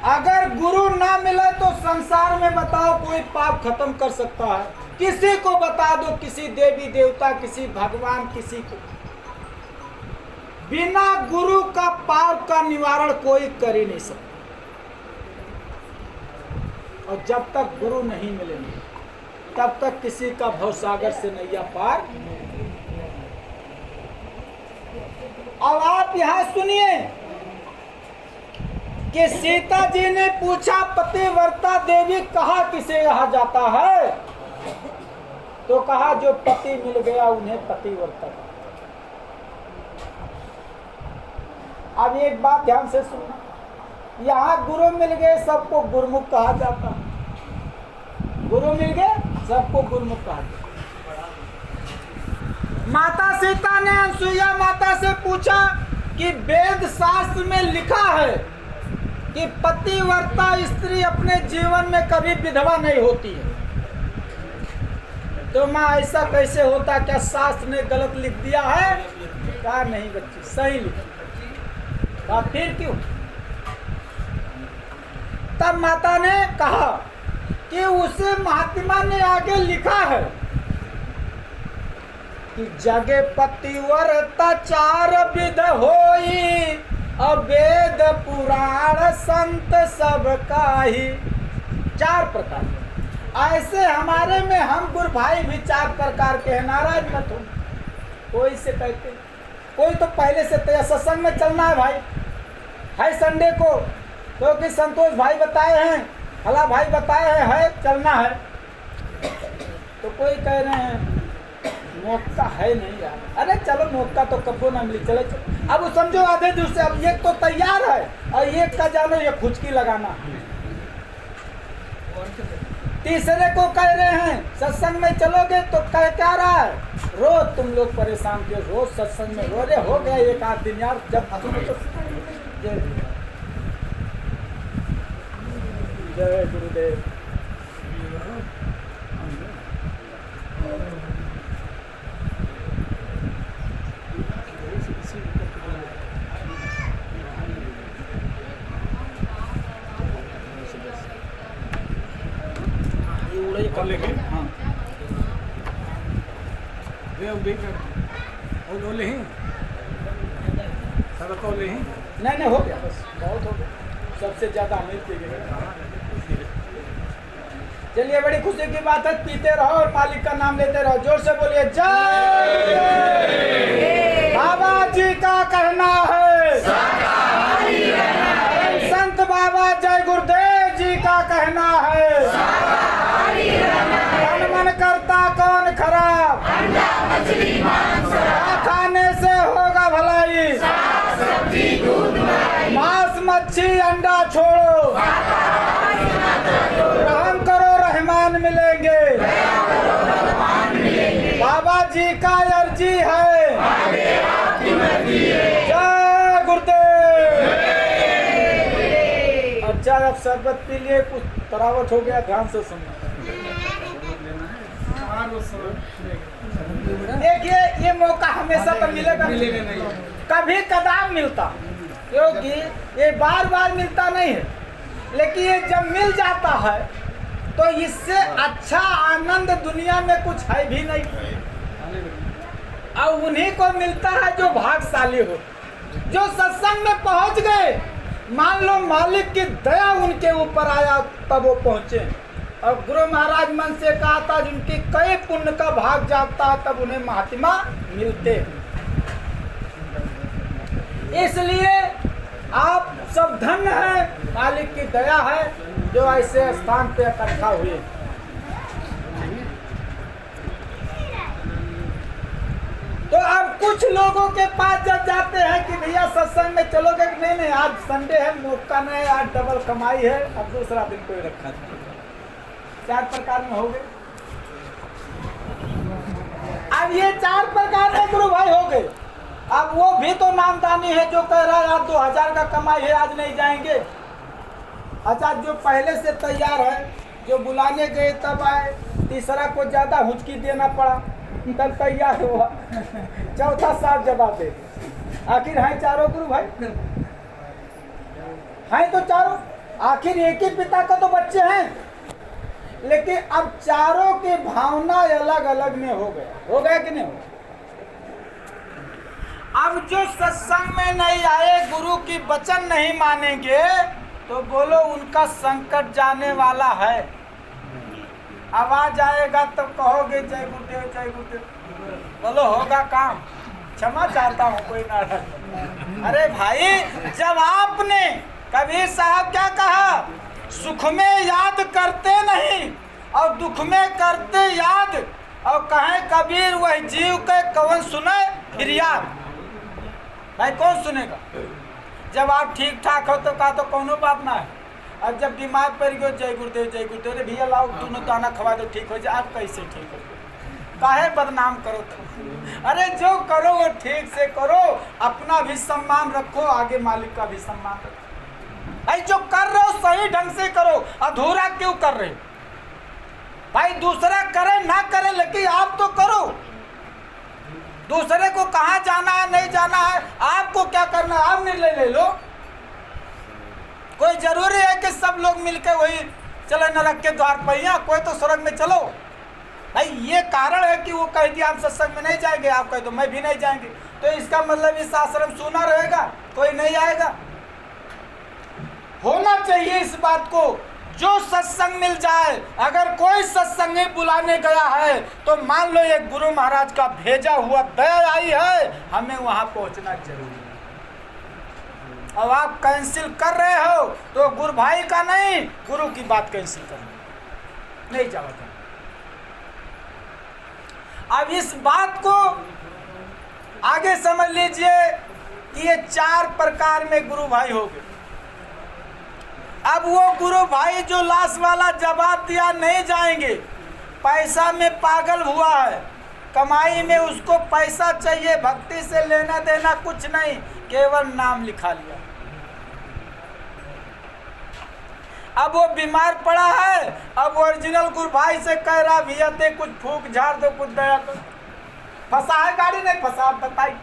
अगर गुरु ना मिले तो संसार में बताओ कोई पाप खत्म कर सकता है? किसी को बता दो, किसी देवी देवता, किसी भगवान, किसी को। बिना गुरु का पाप का निवारण कोई कर ही नहीं सकता। और जब तक गुरु नहीं मिलेंगे तब तक किसी का भवसागर से नैया पार। अब आप यहां सुनिए कि सीता जी ने पूछा पतिव्रता देवी कहा किसे कहा जाता है? तो कहा जो पति मिल गया उन्हें पतिव्रता। अब एक बात ध्यान से सुनना, यहाँ गुरु मिल गए सबको गुरुमुख कहा जाता। गुरु मिल गए सबको गुरुमुख कहा जाता। माता सीता ने अनसुईया माता से पूछा कि वेद शास्त्र में लिखा है कि पतिव्रता स्त्री अपने जीवन में कभी विधवा नहीं होती है, तो माँ ऐसा कैसे होता? क्या शास्त्र ने गलत लिख दिया है? कहा नहीं बच्ची, सही लिखा। फिर क्यों? तब माता ने कहा कि उसे महात्मा ने आगे लिखा है कि जगे पतिव्रता 4 विध होई, वेद पुराण संत सब काही। 4 प्रकार। ऐसे हमारे में हम गुरु भाई भी 4 प्रकार के हैं। नाराज मत हो। कोई से कहते, कोई तो पहले से तैयार सत्संग में चलना है भाई, है संडे को, क्योंकि संतोष भाई बताए हैं, हला भाई बताए हैं, है चलना है। तो कोई कह रहे हैं मौका है नहीं यार। अरे चलो मौका तो कबो ना मिली, चले चलो। अब समझो आधे दूर से, अब एक तो तैयार है और एक का जानो ये खुचकी लगाना। तीसरे को कह रहे हैं सत्संग में चलोगे, तो कह क्या रहा है? रोज तुम लोग परेशान किए, रोज सत्संग में रो रहे, हो गया 1 आध दिन यार। जब जय गुरुदेव। कर लेंगे। हाँ ले ही सारा तो ले ही नहीं हो गया, बस बहुत हो गया। सबसे ज्यादा अमीर पी गए। चलिए बड़ी खुशी की बात है, पीते रहो और मालिक का नाम लेते रहो। जोर से बोलिए जय। बाबा जी का कहना है संत बाबा जय गुरुदेव जी का कहना है मन मन करता कौन खराब, खाने से होगा भलाई, मांस मच्छी अंडा छोड़ो, रहम करो रहमान मिलेंगे। बाबा जी का अर्जी है। जय गुरुदेव। अच्छा, अब शरबत पी लिए, कुछ तरावट हो गया, ध्यान से सुनना। देखिए, ये मौका हमेशा तो मिलेगा नहीं, कभी कदार मिलता, क्योंकि ये बार बार मिलता नहीं है। लेकिन ये जब मिल जाता है तो इससे अच्छा आनंद दुनिया में कुछ है भी नहीं। और उन्हीं को मिलता है जो भाग्यशाली हो, जो सत्संग में पहुंच गए। मान लो मालिक की दया उनके ऊपर आया तब वो पहुंचे। और गुरु महाराज मन से कहा था, जिनकी कई पुण्य का भाग जागता है तब उन्हें महात्मा मिलते। इसलिए आप सब धन्य हैं, मालिक की दया है जो ऐसे स्थान पे इकट्ठा हुए। तो अब कुछ लोगों के पास जब जाते हैं कि भैया सत्संग में चलोगे, नहीं आज संडे है, मौका नहीं, आज डबल कमाई है, अब दूसरा दिन कोई रखा था। 4 प्रकार में हो गए। अब ये 4 प्रकार में गुरु भाई हो गए। अब वो भी तो नामदानी है जो कह रहा है आज 2000 का कमाई है, आज नहीं जाएंगे। अच्छा, जो पहले से तैयार है, जो बुलाने गए तब आए, तीसरा को ज्यादा हुचकी देना पड़ा, तब तैयार हुआ, चौथा साफ जवाब दे। आखिर है चारों गुरु भाई, हैं तो चारों, आखिर एक ही पिता का तो बच्चे हैं। लेकिन अब चारों की भावना अलग अलग में हो गया कि नहीं हो? अब जो सत्संग में नहीं आए, गुरु की वचन नहीं मानेंगे, तो बोलो उनका संकट जाने वाला है। आवाज आएगा तो कहोगे जय गुरुदेव जय गुरुदेव, बोलो होगा काम। क्षमा चाहता हूँ, कोई नाराज। अरे भाई, जब आपने कबीर साहब क्या कहा, सुख में याद करते नहीं और दुख में करते याद, और कहे कबीर वह जीव के कौन सुने फिर याद। भाई कौन सुनेगा? जब आप ठीक ठाक हो तो कहा तो कोनो बात ना है, अब जब दिमाग पर गयो जय गुरुदेव जय गुरुदेव, अरे भैया लाओ दोनों दाना खवा दो, ठीक हो जाए। आप कैसे ठीक हो? काहे बदनाम करो तुम? अरे जो करो वो ठीक से करो, अपना भी सम्मान रखो, आगे मालिक का भी सम्मान रखो। भाई जो कर रहे हो सही ढंग से करो, अधूरा क्यों कर रहे हो? भाई दूसरा करे ना करे, लेकिन आप तो करो। दूसरे को कहाँ जाना है नहीं जाना है, आपको क्या करना है, आप निर्णय ले लो। कोई जरूरी है कि सब लोग मिलकर वही चले नरक के द्वार पर, या कोई तो स्वर्ग में चलो। भाई ये कारण है कि वो कह दिया हम सत्संग में नहीं जाएंगे, आप कह दो मैं भी नहीं जाएंगे, तो इसका मतलब इस आश्रम सूना रहेगा, कोई नहीं आएगा। होना चाहिए इस बात को, जो सत्संग मिल जाए। अगर कोई सत्संगी बुलाने गया है तो मान लो ये गुरु महाराज का भेजा हुआ दया आई है, हमें वहां पहुंचना जरूरी है। अब आप कैंसिल कर रहे हो तो गुरु भाई का नहीं, गुरु की बात कैंसिल कर नहीं जाओगे। अब इस बात को आगे समझ लीजिए कि ये 4 प्रकार में गुरु भाई हो गए। अब वो गुरु भाई जो लास्ट वाला जवाब दिया नहीं जाएंगे, पैसा में पागल हुआ है, कमाई में उसको पैसा चाहिए, भक्ति से लेना देना कुछ नहीं, केवल नाम लिखा लिया। अब वो बीमार पड़ा है, अब ओरिजिनल गुरु भाई से कह रहा भैया ते कुछ फूक झाड़ दो, कुछ दया दो। फंसा है गाड़ी नहीं फंसा, आप बताइए।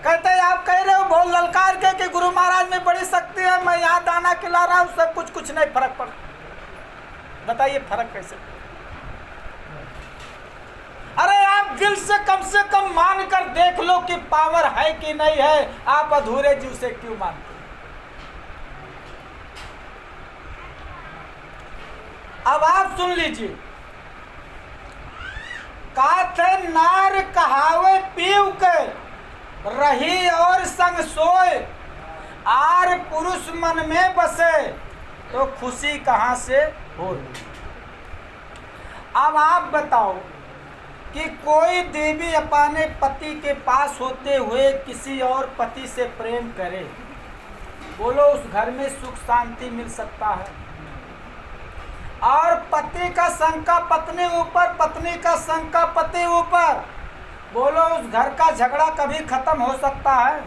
कहते हैं आप कह रहे हो बहुत ललकार के कि गुरु महाराज में बड़ी शक्ति है, मैं यहाँ दाना खिला रहा हूँ, सब कुछ नहीं फर्क पड़ा। बताइए फर्क कैसे? अरे आप दिल से कम मान कर देख लो कि पावर है कि नहीं है, आप अधूरे जीव से क्यों मानते? अब आप सुन लीजिए, काथे नार कहावे पीव के रही और संग सोए, आर पुरुष मन में बसे तो खुशी कहाँ से हो। अब आप बताओ कि कोई देवी अपने पति के पास होते हुए किसी और पति से प्रेम करे, बोलो उस घर में सुख शांति मिल सकता है? और पति का शंका पत्नी ऊपर, पत्नी का शंका पति ऊपर, बोलो उस घर का झगड़ा कभी खत्म हो सकता है?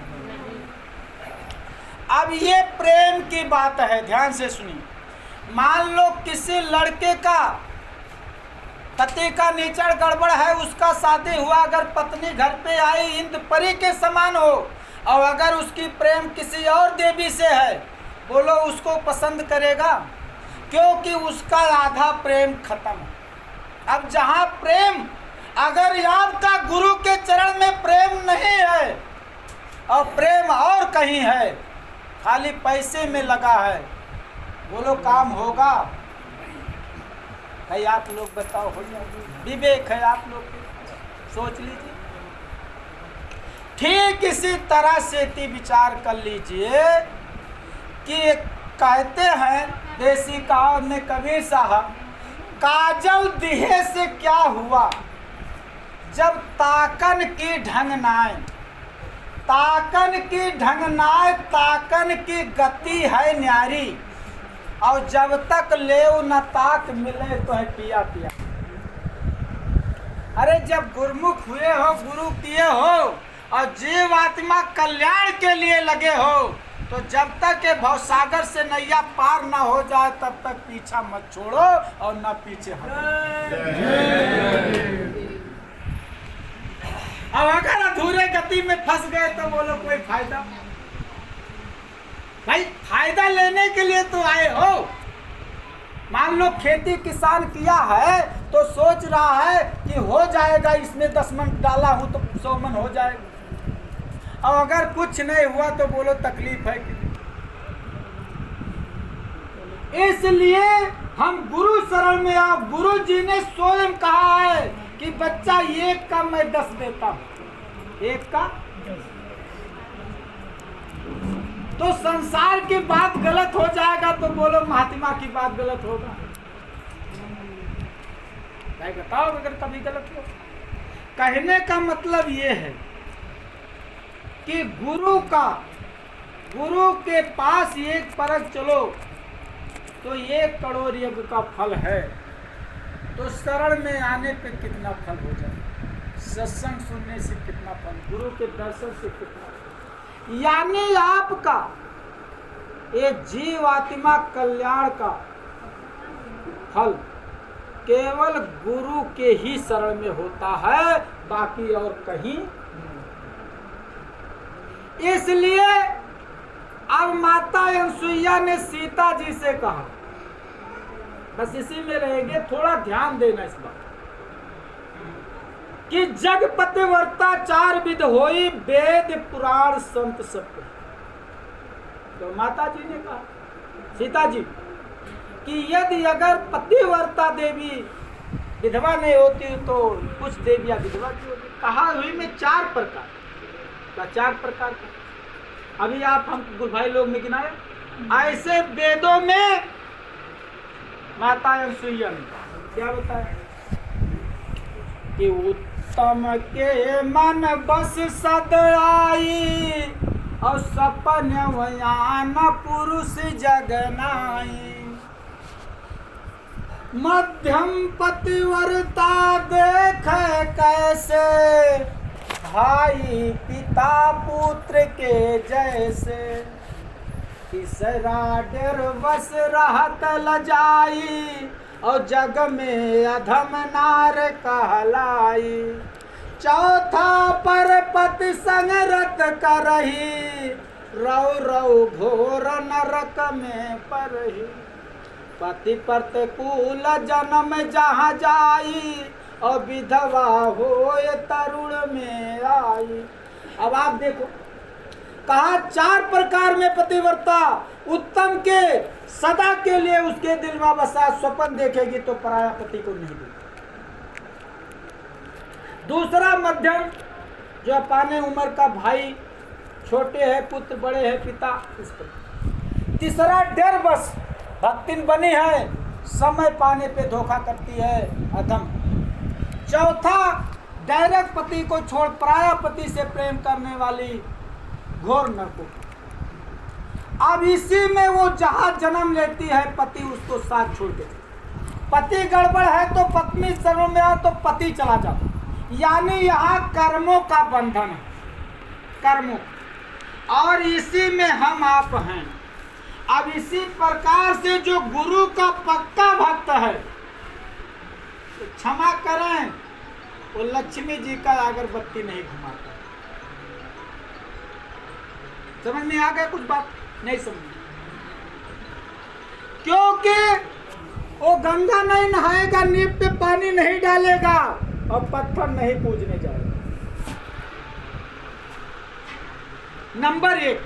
अब ये प्रेम की बात है, ध्यान से सुनिए। मान लो किसी लड़के का पति का नीचड़ गड़बड़ है, उसका शादी हुआ, अगर पत्नी घर पे आई इंद्र परी के समान हो, और अगर उसकी प्रेम किसी और देवी से है, बोलो उसको पसंद करेगा? क्योंकि उसका आधा प्रेम खत्म है। अब जहाँ प्रेम, अगर आपका गुरु के चरण में प्रेम नहीं है और प्रेम और कहीं है, खाली पैसे में लगा है, बोलो काम होगा? भाई आप लोग बताओ, हो जाएगा? विवेक है आप लोग, सोच लीजिए। ठीक इसी तरह से विचार कर लीजिए कि कहते हैं देसी कहावत में कबीर साहब, काजल दिहे से क्या हुआ जब ताकन की ढंग नाय, ताकन की ढंग नाय, ताकन की गति है न्यारी, और जब तक लेव न ताक मिले तो है पिया पिया। अरे जब गुरुमुख हुए हो, गुरु किए हो और जीव आत्मा कल्याण के लिए लगे हो, तो जब तक ये भवसागर से नैया पार ना हो जाए तब तक पीछा मत छोड़ो और ना पीछे हटो। अब अगर अधूरे गति में फंस गए तो बोलो कोई फायदा? भाई फायदा लेने के लिए तो आए हो। मान लो खेती किसान किया है तो सोच रहा है कि हो जाएगा, इसमें 10 मन डाला हूं तो 100 मन हो जाएगा, और अगर कुछ नहीं हुआ तो बोलो तकलीफ है कि? इसलिए हम गुरु शरण में आओ। गुरु जी ने स्वयं कहा है कि बच्चा एक का मैं 10 देता हूं, एक का। तो संसार की बात गलत हो जाएगा तो बोलो महात्मा की बात गलत होगा? भाई बताओ अगर कभी गलत हो। कहने का मतलब ये है कि गुरु के पास एक परख चलो तो 1 करोड़ यज्ञ का फल है, तो शरण में आने पे कितना फल हो जाए, सत्संग सुनने से कितना फल, गुरु के दर्शन से कितना फल। यानी आपका ये जीव आत्मा कल्याण का फल केवल गुरु के ही शरण में होता है, बाकी और कहीं। इसलिए अब माता अनसुईया ने सीता जी से कहा, बस इसी में रहेंगे, थोड़ा ध्यान देना इस बात, कि जग पतिव्रता 4 विध होई, वेद पुराण संत सब। तो माता जी ने कहा सीता जी कि यदि अगर पतिव्रता देवी विधवा नहीं होती तो कुछ देवियां विधवा की होती। कहा हुई में 4 प्रकार का, 4 प्रकार का अभी आप हम गुरु भाई लोग ने गिनाए। ऐसे वेदों में माता अनसुईया ने क्या बताया कि उत्तम के मन बस सद आई, और सपन वयान पुरुष जगनाई। मध्यम पतिव्रता देख कैसे, भाई पिता पुत्र के जैसे। तीसरा डेर बस रहत लजाई, और जग में अधम नार कहलाई। चौथा पर पति संग रत करही, रौ रौ घोर नरक में परही। पति प्रतिकूल जन्म जहाँ जाई, और विधवा होए तरुण में आई। अब आप देखो कहा 4 प्रकार में पतिव्रता, उत्तम के सदा के लिए उसके दिल में बसा, स्वप्न देखेगी तो पराया पति को नहीं देगी। दूसरा मध्यम, जो अपाने उम्र का भाई, छोटे है पुत्र, बड़े है पिता, इस पर। तीसरा डेर बस, भक्तिन बनी है, समय पाने पे धोखा करती है, अधम। चौथा डायरेक्ट पति को छोड़ पराया पति से प्रेम करने वाली, घोर नरकों। अब इसी में वो जहां जन्म लेती है पति उसको साथ छोड़ देती। पति गड़बड़ है तो पत्नी शरण में आ तो पति चला जाता, यानी यहाँ कर्मों का बंधन है, कर्मों, और इसी में हम आप हैं। अब इसी प्रकार से जो गुरु का पक्का भक्त है, तो क्षमा करें, वो लक्ष्मी जी का अगरबत्ती नहीं घुमाता। समझ में आ गया? कुछ बात नहीं समझ, क्योंकि वो गंगा नहीं नहाएगा, नींव पे पानी नहीं डालेगा और पत्थर नहीं पूजने जाएगा। नंबर 1,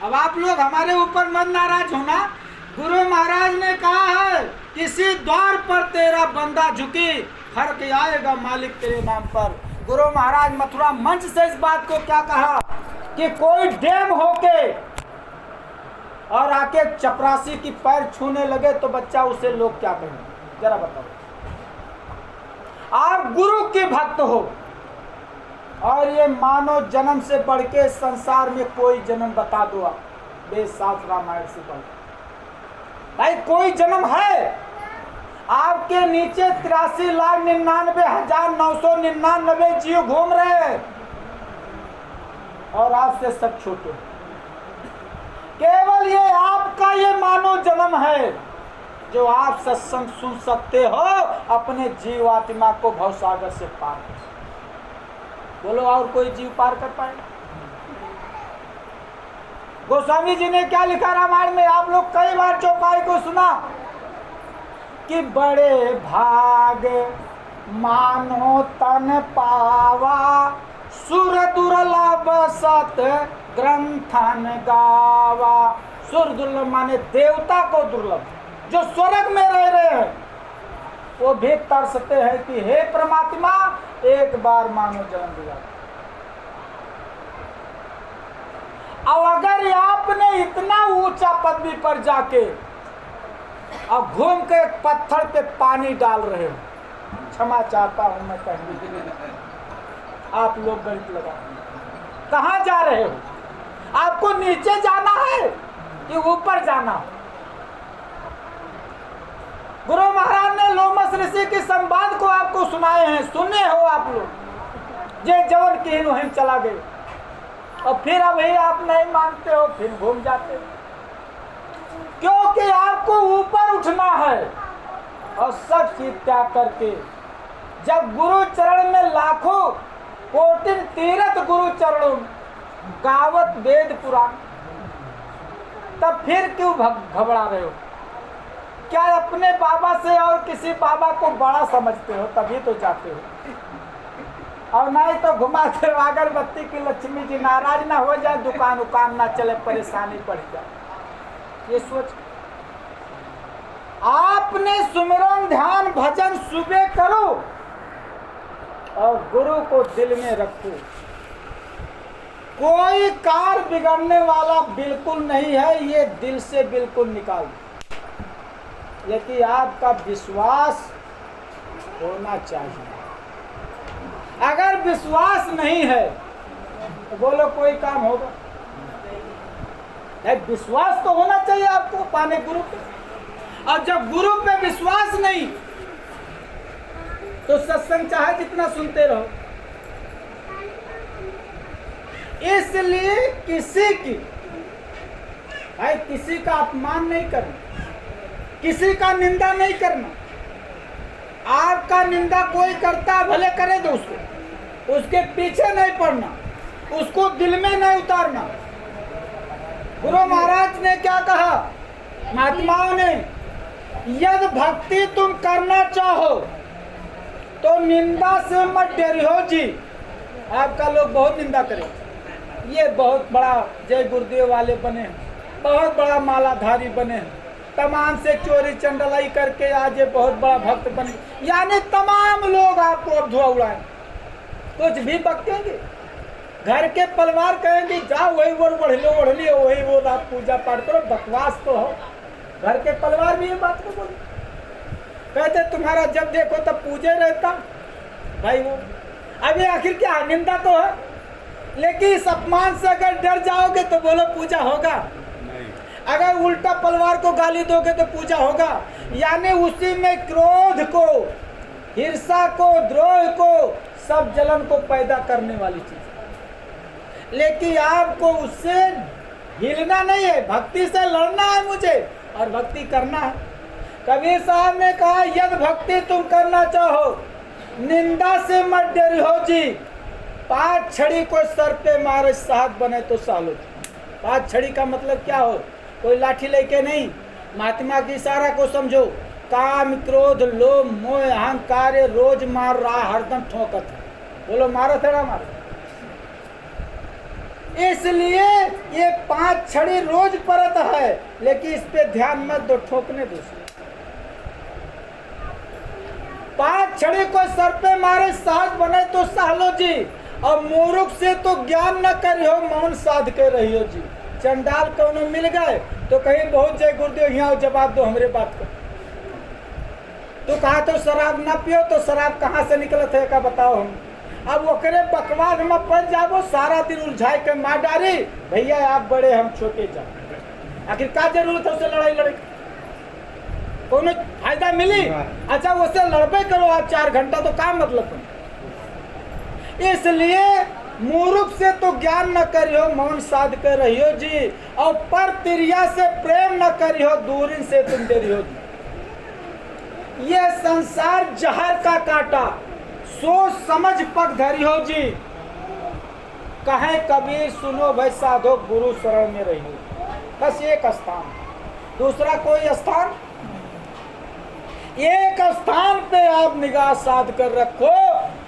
अब आप लोग हमारे ऊपर मत नाराज होना। गुरु महाराज ने कहा है, किसी द्वार पर तेरा बंदा झुकी, फर्क आएगा मालिक तेरे नाम पर। गुरु महाराज मथुरा मंच से इस बात को क्या कहा कि कोई डेम होके और आके चपरासी की पैर छूने लगे तो बच्चा उसे लोग क्या कहेंगे, जरा बताओ। आप गुरु के भक्त हो और ये मानव जन्म से बढ़ के संसार में कोई जन्म बता दो आप, बेसाफ रामायण से बढ़ भाई कोई जन्म है? आपके नीचे 83,99,999 जीव घूम रहे हैं और आपसे सब छोटे। केवल ये आपका ये मानव जन्म है जो आप सत्संग सुन सकते हो, अपने जीव आत्मा को भवसागर से पार कर। बोलो और कोई जीव पार कर पाएगा? गोस्वामी जी ने क्या लिखा रामायण में? आप लोग कई बार चौपाई को सुना कि बड़े भाग मानो तन पावा, सुर दुर्लभ सत ग्रंथन गावा। सुर दुर्लभ माने देवता को दुर्लभ, जो स्वर्ग में रह रहे हैं वो भी तरसते हैं कि हे परमात्मा एक बार मानो जन्म दिया। अब अगर आपने इतना ऊंचा पदवी पर जाके अब घूम के पत्थर पे पानी डाल रहे हो, क्षमा चाहता हूं मैं कहने के लिए, आप लोग गणित लगा, कहां जा रहे हो? आपको नीचे जाना है कि ऊपर जाना? गुरु महाराज ने लोमस ऋषि के संवाद को आपको सुनाए हैं, सुने हो आप लोग। जे जवन की वहीं चला गए और फिर अभी आप नहीं मानते हो, फिर घूम जाते हो, क्योंकि आपको ऊपर उठना है और सब चीज त्याग करके जब गुरु चरण में लाखों कोटि तीर्थ गुरु चरणों गावत वेद पुराण, तब फिर क्यों घबरा रहे हो? क्या अपने बाबा से और किसी बाबा को बड़ा समझते हो? तभी तो जाते हो। और नहीं तो घुमाते हो अगरबत्ती की लक्ष्मी जी नाराज ना हो जाए, दुकान उकान ना चले, परेशानी बढ़ जाए। ये सोच आपने सुमिरन ध्यान भजन सुबह करो और गुरु को दिल में रखो। कोई कार बिगड़ने वाला बिल्कुल नहीं है, ये दिल से बिल्कुल निकाल दो। लेकिन आपका विश्वास होना चाहिए। अगर विश्वास नहीं है तो बोलो कोई काम होगा? विश्वास तो होना चाहिए आपको पाने गुरु पे। और जब गुरु पे विश्वास नहीं तो सत्संग चाहे जितना सुनते रहो। इसलिए किसी का अपमान नहीं करना, किसी का निंदा नहीं करना। आपका निंदा कोई करता भले करे दो उसको, उसके पीछे नहीं पड़ना, उसको दिल में नहीं उतारना। गुरु महाराज ने क्या कहा महात्माओं ने, यदि भक्ति तुम करना चाहो तो निंदा से मत डरियो जी। आपका लोग बहुत निंदा करे, ये बहुत बड़ा जय गुरुदेव वाले बने, बहुत बड़ा मालाधारी बने, तमाम से चोरी चंडलाई करके आज ये बहुत बड़ा भक्त बने, यानी तमाम लोग आपको अब धुआं उड़ाएं, कुछ भी बकेंगे। घर के परिवार कहेंगे जाओ वही वो ओढ़ लियो, वही वो रात पूजा पाठ करो, बकवास तो हो। घर के परिवार भी ये बात को बोले, कहते तुम्हारा जब देखो तब पूजे रहता भाई वो। अभी आखिर क्या निंदा तो है, लेकिन इस अपमान से अगर डर जाओगे तो बोलो पूजा होगा। अगर उल्टा परिवार को गाली दोगे तो पूजा होगा। यानी उसी में क्रोध को, ईर्ष्या को, द्रोह को, सब जलन को पैदा करने वाली चीज। लेकिन आपको उससे हिलना नहीं है, भक्ति से लड़ना है मुझे और भक्ति करना है। कबीर साहब ने कहा यदि भक्ति तुम करना चाहो निंदा से मत डरियो जी, 5 छड़ी को सर पे मारे साथ बने तो सालो। 5 छड़ी का मतलब क्या हो? कोई लाठी लेके नहीं, महात्मा की इशारा को समझो। काम, क्रोध, लोभ, मोह, अहंकार रोज मार रहा, हरदम ठोकत है। बोलो मारो थोड़ा मारो। इसलिए ये 5 छड़ी रोज परत है, लेकिन इस पे ध्यान मत दो, ठोकने दो। 5 छड़ी को सर पे मारे साथ बने तो सहलो जी, और मूर्ख से तो ज्ञान न करियो, मौन साध के रहियो जी। चंडाल कौनो मिल गए तो कहीं बहुत जय गुरुदेव यहाँ जवाब दो हमरे बात को। तो कहा तो शराब ना पियो, तो शराब कहाँ से निकलत है का बताओ हम। अब ओकरे बकवास में पड़ जाबो, सारा दिन उलझाई के मार डारी। भैया आप बड़े हम छोटे जाओ, आखिर क्या जरूरत है उसे लड़ाई लड़े? कोनो फायदा मिली? अच्छा उससे लड़बे करो आप 4 घंटा, तो क्या मतलब है? इसलिए मूर्ख से तो ज्ञान न करियो, मौन साध कर रहियो जी, और पर तिरिया से प्रेम न करियो, दूरी से तुम डरियो जी। ये संसार जहर का काटा, सोच समझ पग धरियो जी। कहे कबीर सुनो भाई साधो, गुरु शरण में रहियो। बस एक स्थान, दूसरा कोई स्थान। एक स्थान पे आप निगाह साध कर रखो,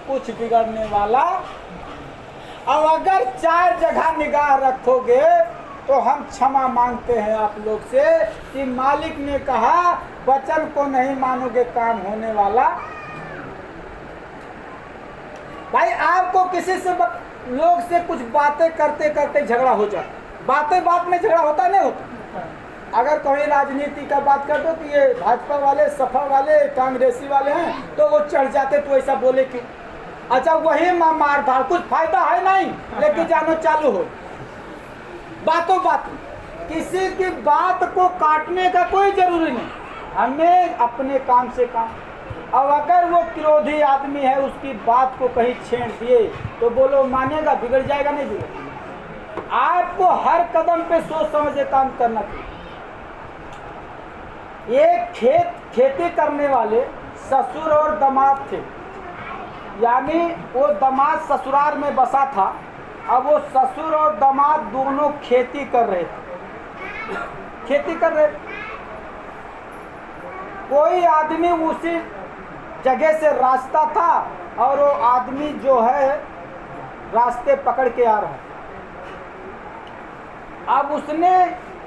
कुछ बिगड़ने वाला। अब अगर 4 जगह निगाह रखोगे तो हम क्षमा मांगते हैं आप लोग से कि मालिक ने कहा वचन को नहीं मानोगे काम होने वाला। भाई आपको किसी से लोग से कुछ बातें करते करते झगड़ा हो जाता, बातें बात में झगड़ा होता नहीं होता। अगर कोई राजनीति का बात कर दो कि ये भाजपा वाले, सपा वाले, कांग्रेसी वाले हैं, तो वो चढ़ जाते, तो ऐसा बोले क्यों? अच्छा वही मार धाड़, कुछ फायदा है नहीं, लेकिन जानो चालू हो बातों बात। किसी की बात को काटने का कोई जरूरी नहीं, हमें अपने काम से काम। अब अगर वो क्रोधी आदमी है, उसकी बात को कहीं छेड़ दिए तो बोलो मानेगा? बिगड़ जाएगा नहीं बिगड़। आपको हर कदम पे सोच समझ के काम करना चाहिए। एक खेती करने वाले ससुर और दामाद थे, यानी वो दामाद ससुराल में बसा था। अब वो ससुर और दामाद दोनों खेती कर रहे थे, खेती कर रहे। कोई आदमी उसी जगह से रास्ता था और वो आदमी जो है रास्ते पकड़ के आ रहा है। अब उसने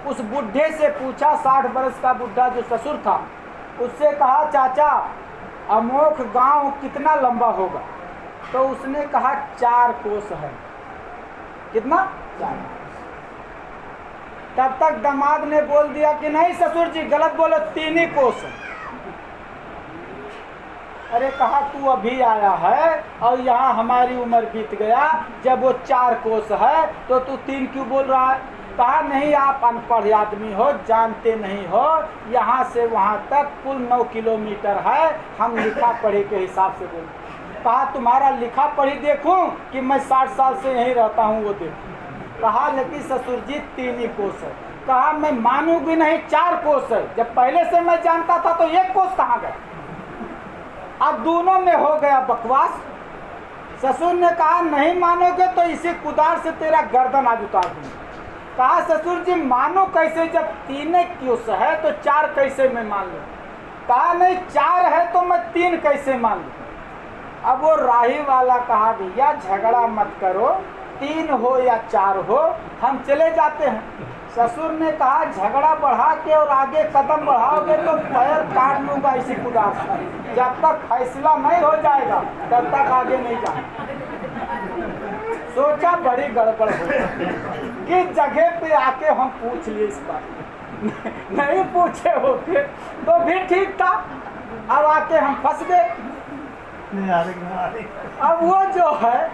उस बुढ़े से पूछा, 60 बरस का बुढ़ा जो ससुर था, उससे कहा चाचा अमोख गांव कितना लंबा होगा? तो उसने कहा 4 कोस है। कितना? 4। तब तक दामाद ने बोल दिया कि नहीं ससुर जी गलत बोले, 3 ही कोस है। अरे कहा तू अभी आया है और यहाँ हमारी उम्र बीत गया, जब वो 4 कोस है तो तू 3 क्यों बोल रहा है? कहा नहीं आप अनपढ़ आदमी हो, जानते नहीं हो, यहाँ से वहाँ तक कुल 9 किलोमीटर है, हम लिखा पढ़ी के हिसाब से बोल। कहा तुम्हारा लिखा पढ़ी देखूं कि मैं 60 साल से यहीं रहता हूँ वो देखूं। कहा लेकिन ससुर जी 3 ही कोस है। कहा मैं मानूंगी नहीं, 4 कोस है। जब पहले से मैं जानता था तो 1 कोस कहाँ गया? अब दोनों में हो गया बकवास। ससुर ने कहा नहीं मानोगे तो इसी कुदार से तेरा गर्दन आज उतार दूंगा। कहा ससुर जी मानो कैसे, जब 3 कोस है तो 4 कैसे मैं मान लूँ? कहा नहीं 4 है तो मैं 3 कैसे मान लूँ? अब वो राही वाला कहा भैया झगड़ा मत करो, 3 हो या 4 हो, हम चले जाते हैं। ससुर ने कहा झगड़ा बढ़ा के और आगे कदम बढ़ाओगे तो पैर काट लूंगा इसी कुदार से। जब तक फैसला नहीं हो जाएगा तब तक आगे नहीं जाएगा। सोचा बड़ी गड़बड़ हो कि जगह पे आके हम पूछ लिए इस बात। नहीं पूछे होते तो भी ठीक था, अब आके हम फंस गए। अब वो जो है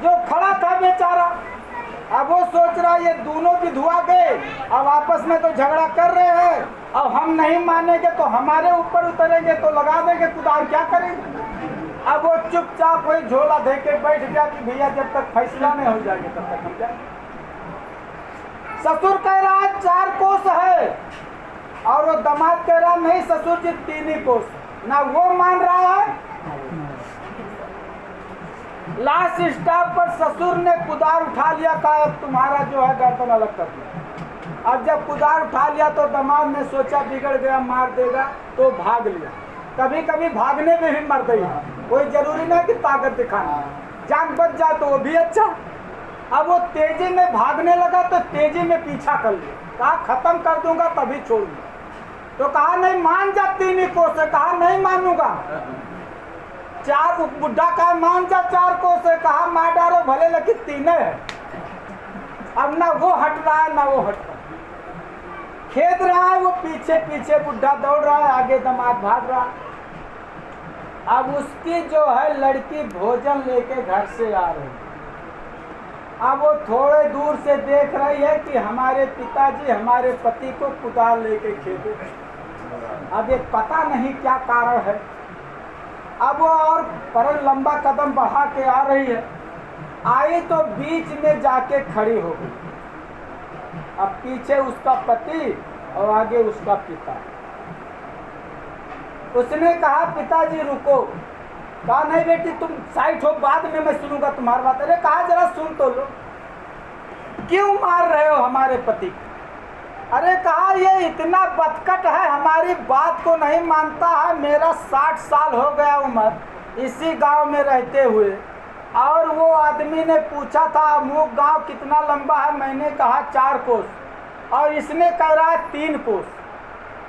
जो खड़ा था बेचारा, अब वो सोच रहा है ये दोनों विधवा गए, अब आपस में तो झगड़ा कर रहे हैं, अब हम नहीं मानेंगे तो हमारे ऊपर उतरेंगे तो लगा देंगे कुदार, क्या करेंगे। अब वो चुपचाप वही झोला दे के बैठ गया कि भैया जब तक फैसला नहीं हो जाएगा तब तक हम जाएंगे। ससुर कह रहा है 4 कोस है और वो दामाद कह रहा नहीं ससुर जी 3 ही कोस, ना वो मान रहा है। लास्ट स्टॉप पर ससुर ने कुदार उठा लिया, कहा अब तुम्हारा जो है गर्दन अलग कर दिया। अब जब कुदार उठा लिया तो दामाद ने सोचा बिगड़ गया, मार देगा, तो भाग लिया। कभी कभी भागने में भी मर गई, कोई जरूरी नहीं कि ताकत दिखाना, जान बच जाए तो वो भी अच्छा। अब वो तेजी में भागने लगा तो तेजी में पीछा कर लिया, कहा खत्म कर दूंगा तभी छोड़ूंगा। तो कहा नहीं मान जा 3 ही कोस है, कहा नहीं मानूंगा। 4 बुढ़ा कहा मान जा 4 कोस है, कहा मार डालो भले लेकिन 3 है। अब ना वो हट रहा है ना वो हट रहा है, खेद रहा है वो पीछे पीछे, बुढ़ा दौड़ रहा है आगे, दामाद भाग रहा है। अब उसकी जो है लड़की भोजन लेके घर से आ रही है। अब वो थोड़े दूर से देख रही है कि हमारे पिताजी हमारे पति को कुदार लेके खेते। अब ये पता नहीं क्या कारण है। अब वो और पर लंबा कदम बढ़ा के आ रही है, आई तो बीच में जाके खड़ी हो गई। अब पीछे उसका पति और आगे उसका पिता। उसने कहा पिताजी रुको, कहा नहीं बेटी तुम साइड हो, बाद में मैं सुनूंगा तुम्हारी बात। अरे कहा जरा सुन तो लो, क्यों मार रहे हो हमारे पति को। अरे कहा ये इतना बदकट है, हमारी बात को नहीं मानता है। मेरा 60 साल हो गया उम्र इसी गांव में रहते हुए, और वो आदमी ने पूछा था अमुक गांव कितना लंबा है, मैंने कहा 4 कोस और इसने कह रहा है 3 कोस।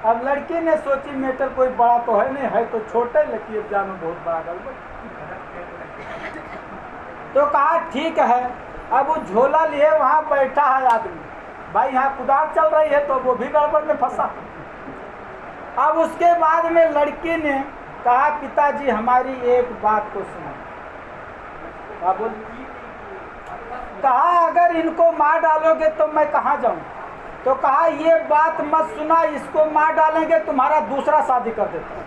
अब लड़की ने सोची मैटर कोई बड़ा तो है नहीं, है तो छोटे, लेकिन अब जानो बहुत बड़ा गड़बड़। तो कहा ठीक है। अब वो झोला लिए वहाँ बैठा है आदमी, भाई यहाँ कुदार चल रही है तो वो भी गड़बड़ में फंसा। अब उसके बाद में लड़की ने कहा पिताजी हमारी एक बात को सुनो। बोल, कहा अगर इनको मार डालोगे तो मैं कहाँ जाऊँ। तो कहा ये बात मत सुना, इसको मार डालेंगे तुम्हारा दूसरा शादी कर देता,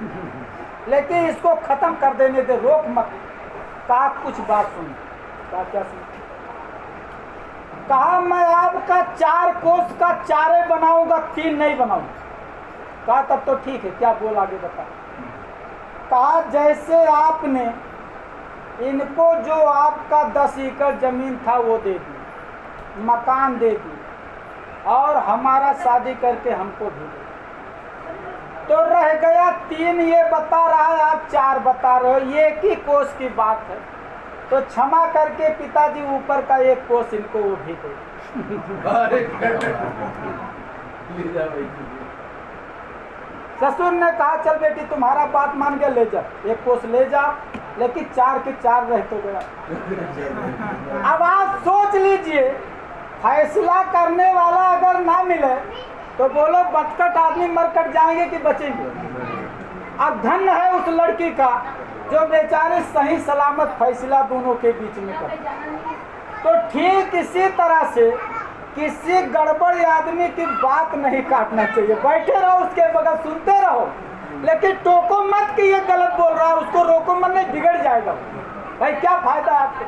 लेकिन इसको खत्म कर देने दे, रोक मत। कहा कुछ बात सुन। कहा क्या सुन। कहा मैं आपका 4 कोस का 4 बनाऊंगा, 3 नहीं बनाऊंगा। कहा तब तो ठीक है, क्या बोल आगे बता। कहा जैसे आपने इनको जो आपका 10 एकड़ जमीन था वो दे दी, मकान दे दी, और हमारा शादी करके हमको भी दे, तो रह गया 3। ये बता रहा है आप 4 बता रहे हो, एक ही कोस की बात है। तो क्षमा करके पिताजी ऊपर का 1 कोस इनको वो भी दे। ससुर ने कहा चल बेटी तुम्हारा बात मान के ले जा, 1 कोस ले जा, लेकिन 4 के 4 रह तो गया। अब आप सोच लीजिए, फैसला करने वाला अगर ना मिले तो बोलो बदकट आदमी मरकट जाएंगे कि बचेंगे। अब धन है उस लड़की का जो बेचारे सही सलामत फैसला दोनों के बीच में कर। तो ठीक इसी तरह से किसी गड़बड़ आदमी की बात नहीं काटना चाहिए, बैठे रहो उसके बगैर सुनते रहो, लेकिन टोको मत कि ये गलत बोल रहा है, उसको रोको मत, नहीं बिगड़ जाएगा भाई। क्या फायदा आपको,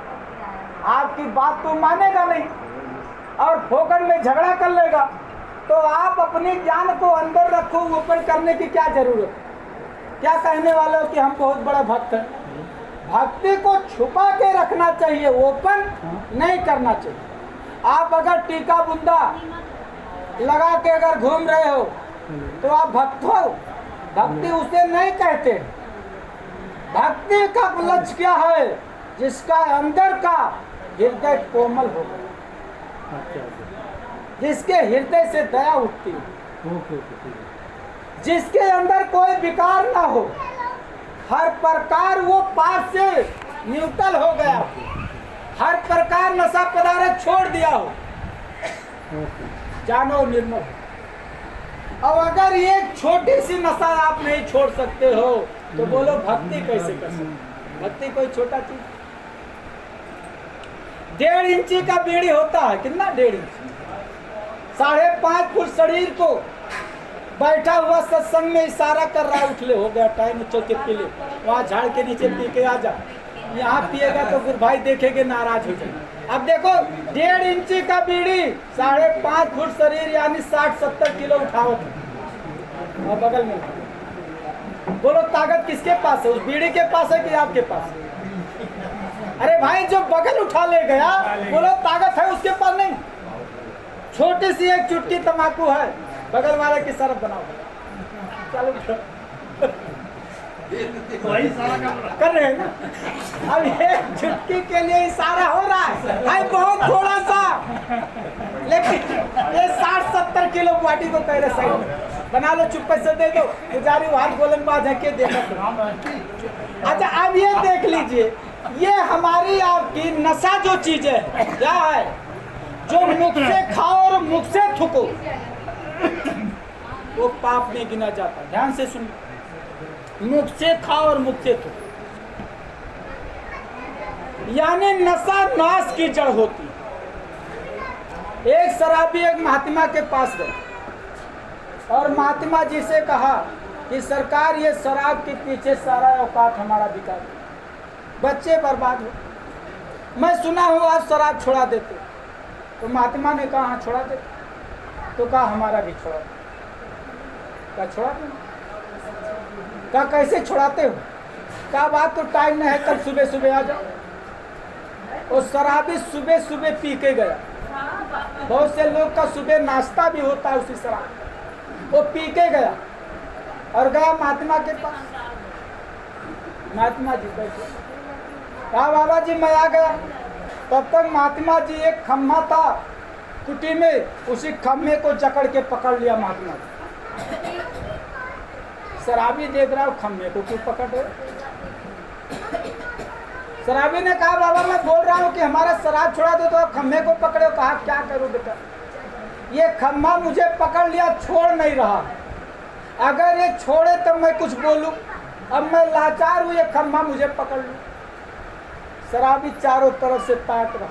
आपकी बात तो मानेगा नहीं और फोकट में झगड़ा कर लेगा। तो आप अपनी जान को अंदर रखो, ओपन करने की क्या जरूरत है। क्या कहने वाले हो कि हम बहुत बड़ा भक्त हैं। भक्ति को छुपा के रखना चाहिए, ओपन नहीं करना चाहिए। आप अगर टीका बुंदा लगा के अगर घूम रहे हो तो आप भक्त हो। भक्ति उसे नहीं कहते। भक्ति का लक्ष्य क्या है, जिसका अंदर का हृदय कोमल हो, जिसके हृदय से दया उठती है, जिसके अंदर कोई विकार ना हो, हर प्रकार वो पाप से न्यूट्रल हो गया हो, हर प्रकार नशा पदार्थ छोड़ दिया हो, जानो निर्मल। और अगर एक छोटी सी नशा आप नहीं छोड़ सकते हो तो बोलो भक्ति कैसे कर सकते। भक्ति कोई छोटा चीज। 1.5 इंची का बीड़ी होता है, कितना 1.5 इंच, 5.5 फुट शरीर को बैठा हुआ सत्संग में इशारा कर रहा है, उठ ले, हो गया टाइम, चल के पी ले, वहाँ झाड़ के नीचे पी के आ जा। यहाँ पिएगा तो फिर भाई देखेंगे नाराज हो जाएंगे। अब देखो 1.5 इंची का बीड़ी, 5.5 फुट शरीर, यानी 60-70 किलो उठावत है। और बगल में बोलो ताकत किसके पास है, उस बीड़ी के पास है कि आपके पास? अरे भाई जो बगल उठा ले गया, बोलो ताकत है उसके पास? नहीं, छोटी सी एक चुटकी तम्बाकू है, बगल वाले की सरफ बनाओ, चलो वही सारा कर रहे हैं ना। अब ये चुटकी के लिए इशारा हो रहा है, भाई बहुत थोड़ा सा, लेकिन ये 60-70 किलो पार्टी को कह रहे साइड बना लो, चुप से दे दो, पुजारी हाथ गोलंदाज है के देखा। अच्छा अब ये देख लीजिए, ये हमारी आपकी नशा जो चीज है, क्या है, जो मुख से खाओ और मुख से थूको, वो पाप में गिना जाता है। ध्यान से सुन, मुख से खाओ और मुख से थूको, यानी नशा नाश की जड़ होती है। एक शराबी एक महात्मा के पास गए और महात्मा जी से कहा कि सरकार ये शराब के पीछे सारा औकात हमारा बिका है, बच्चे बर्बाद हो, मैं सुना हूँ आप शराब छोड़ा देते। तो महात्मा ने कहा हाँ छोड़ा देते। तो कहा हमारा भी छोड़ा दो। कहा छोड़ा दो। कहा कैसे छुड़ाते हो? कहा बात तो टाइम नहीं है, कल सुबह सुबह आ जाओ। और शराबी सुबह सुबह पी के गया। बहुत से लोग का सुबह नाश्ता भी होता है उसी शराब, वो पी के गया और गया महात्मा के पास। महात्मा जी बैठे, कहा बाबा जी मैं आ गया। तब तक महात्मा जी एक खम्मा था कुटी में, उसी खम्मे को जकड़ के पकड़ लिया महात्मा जी। शराबी देख रहा हो खम्मे को क्यों पकड़ रहे? शराबी ने कहा बाबा मैं बोल रहा हूँ कि हमारा शराब छुड़ा दो, तो आप खम्मे को पकड़े। कहा क्या करूँ बेटा, ये खम्मा मुझे पकड़ लिया, छोड़ नहीं रहा। अगर ये छोड़े तब मैं कुछ बोलूं, अब मैं लाचार हूँ, ये खम्मा मुझे पकड़ लूं। शराबी चारों तरफ से ताक रहा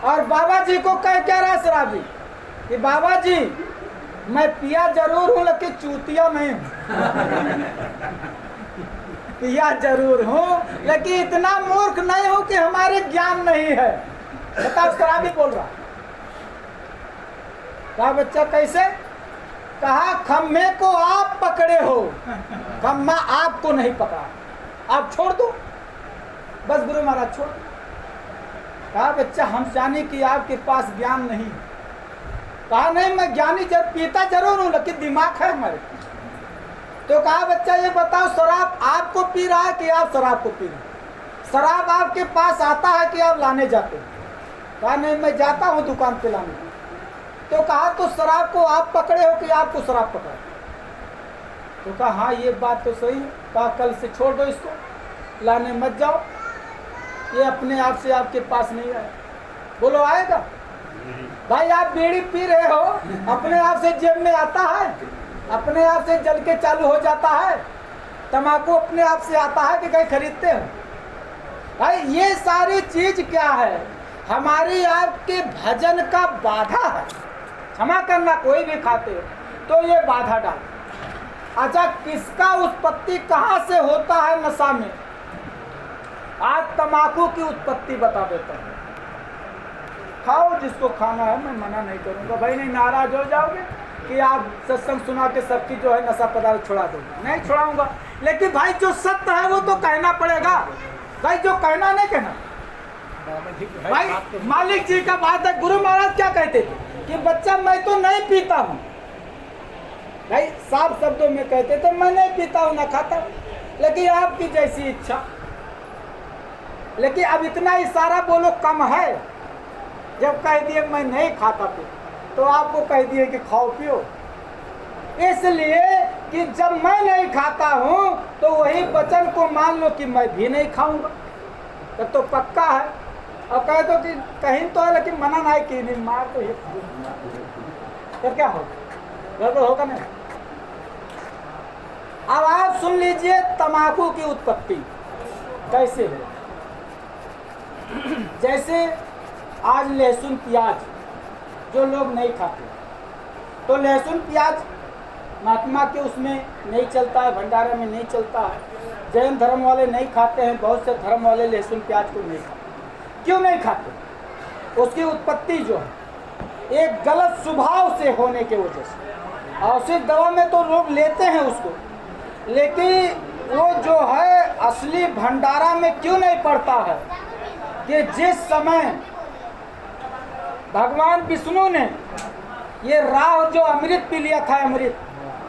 और बाबा जी को कह क्या रहा शराबी कि बाबा जी मैं पिया जरूर हूँ लेकिन चूतिया नहीं हूँ। पिया जरूर हूँ लेकिन इतना मूर्ख नहीं हूँ कि हमारे ज्ञान नहीं है। बताओ शराबी बोल रहा। कहा बच्चा कैसे? कहा खम्मे को आप पकड़े हो, खम्मा आपको नहीं पकड़ा, आप छोड़ दो बस गुरु महाराज छोड़। कहा बच्चा हम जाने कि आपके पास ज्ञान नहीं। कहा नहीं मैं ज्ञानी पीता जरूर हूँ लेकिन दिमाग है हमारे। तो कहा बच्चा ये बताओ शराब आपको पी रहा है कि आप शराब को पी रहे हैं? शराब आपके पास आता है कि आप लाने जाते हैं? कहा नहीं मैं जाता हूँ दुकान पे लाने। तो कहा तो शराब को आप पकड़े हो कि आपको शराब पकड़ा? तो कहा हाँ ये बात तो सही है। कहा कल से छोड़ दो इसको, लाने मत जाओ, ये अपने आप से आपके पास नहीं आए। बोलो आएगा? भाई आप बीड़ी पी रहे हो, अपने आप से जेब में आता है, अपने आप से जल के चालू हो जाता है। तम्बाकू अपने आप से आता है कि कहीं खरीदते हो? भाई ये सारी चीज क्या है? हमारी आपके भजन का बाधा है। क्षमा करना, कोई भी खाते हो तो ये बाधा डाल। अच्छा किसका उत्पत्ति कहाँ से होता है नशा में? आज तम्बाकू की उत्पत्ति बता देता हूँ। खाओ जिसको खाना है, मैं मना नहीं करूँगा। भाई नहीं नाराज हो जाओगे कि आप सत्संग सुना के सबकी जो है नशा पदार्थ छुड़ा दोगे? नहीं छुड़ाऊंगा, लेकिन भाई जो सत्य है वो तो कहना पड़ेगा। भाई जो कहना नहीं कहना। भाई मालिक जी का बात है। गुरु महाराज क्या कहते थे कि बच्चा मैं तो नहीं पीता हूँ। भाई साफ शब्दों में कहते थे मैं नहीं पीता हूँ, ना खाता हूँ, लेकिन आपकी जैसी इच्छा। लेकिन अब इतना इशारा बोलो कम है। जब कह दिए मैं नहीं खाता पी, तो आपको कह दिए कि खाओ पियो। इसलिए कि जब मैं नहीं खाता हूँ तो वही वचन को मान लो कि मैं भी नहीं खाऊंगा, तो पक्का है। और कह दो कि कहीं तो है लेकिन मना नहीं कि नहीं, मार तो ये तो क्या होगा? गड़बड़ होगा नहीं। अब आप सुन लीजिए तम्बाकू की उत्पत्ति कैसे है। जैसे आज लहसुन प्याज जो लोग नहीं खाते, तो लहसुन प्याज महात्मा के उसमें नहीं चलता है, भंडारे में नहीं चलता है। जैन धर्म वाले नहीं खाते हैं, बहुत से धर्म वाले लहसुन प्याज को नहीं खाते। क्यों नहीं खाते? उसकी उत्पत्ति जो है एक गलत स्वभाव से होने के वजह से। औषध दवा में तो लोग लेते हैं उसको, लेकिन वो जो है असली भंडारा में क्यों नहीं पड़ता है कि जिस समय भगवान विष्णु ने ये राव जो अमृत पी लिया था, अमृत,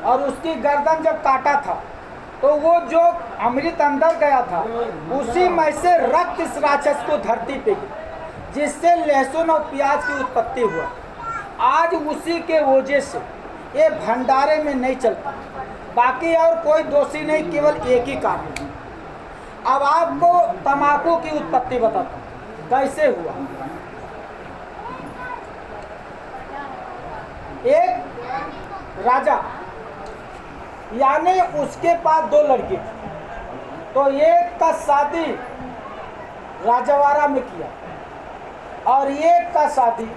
और उसकी गर्दन जब काटा था तो वो जो अमृत अंदर गया था उसी में से रक्त इस राक्षस को धरती पे गिरा, जिससे लहसुन और प्याज की उत्पत्ति हुआ। आज उसी के वजह से ये भंडारे में नहीं चलता, बाकी और कोई दोषी नहीं, केवल एक ही कारण है। अब आपको तंबाकू की उत्पत्ति बताता हूँ कैसे हुआ। एक राजा यानी उसके पास दो लड़की थी, तो एक का शादी राजवाड़ा में किया और एक का शादी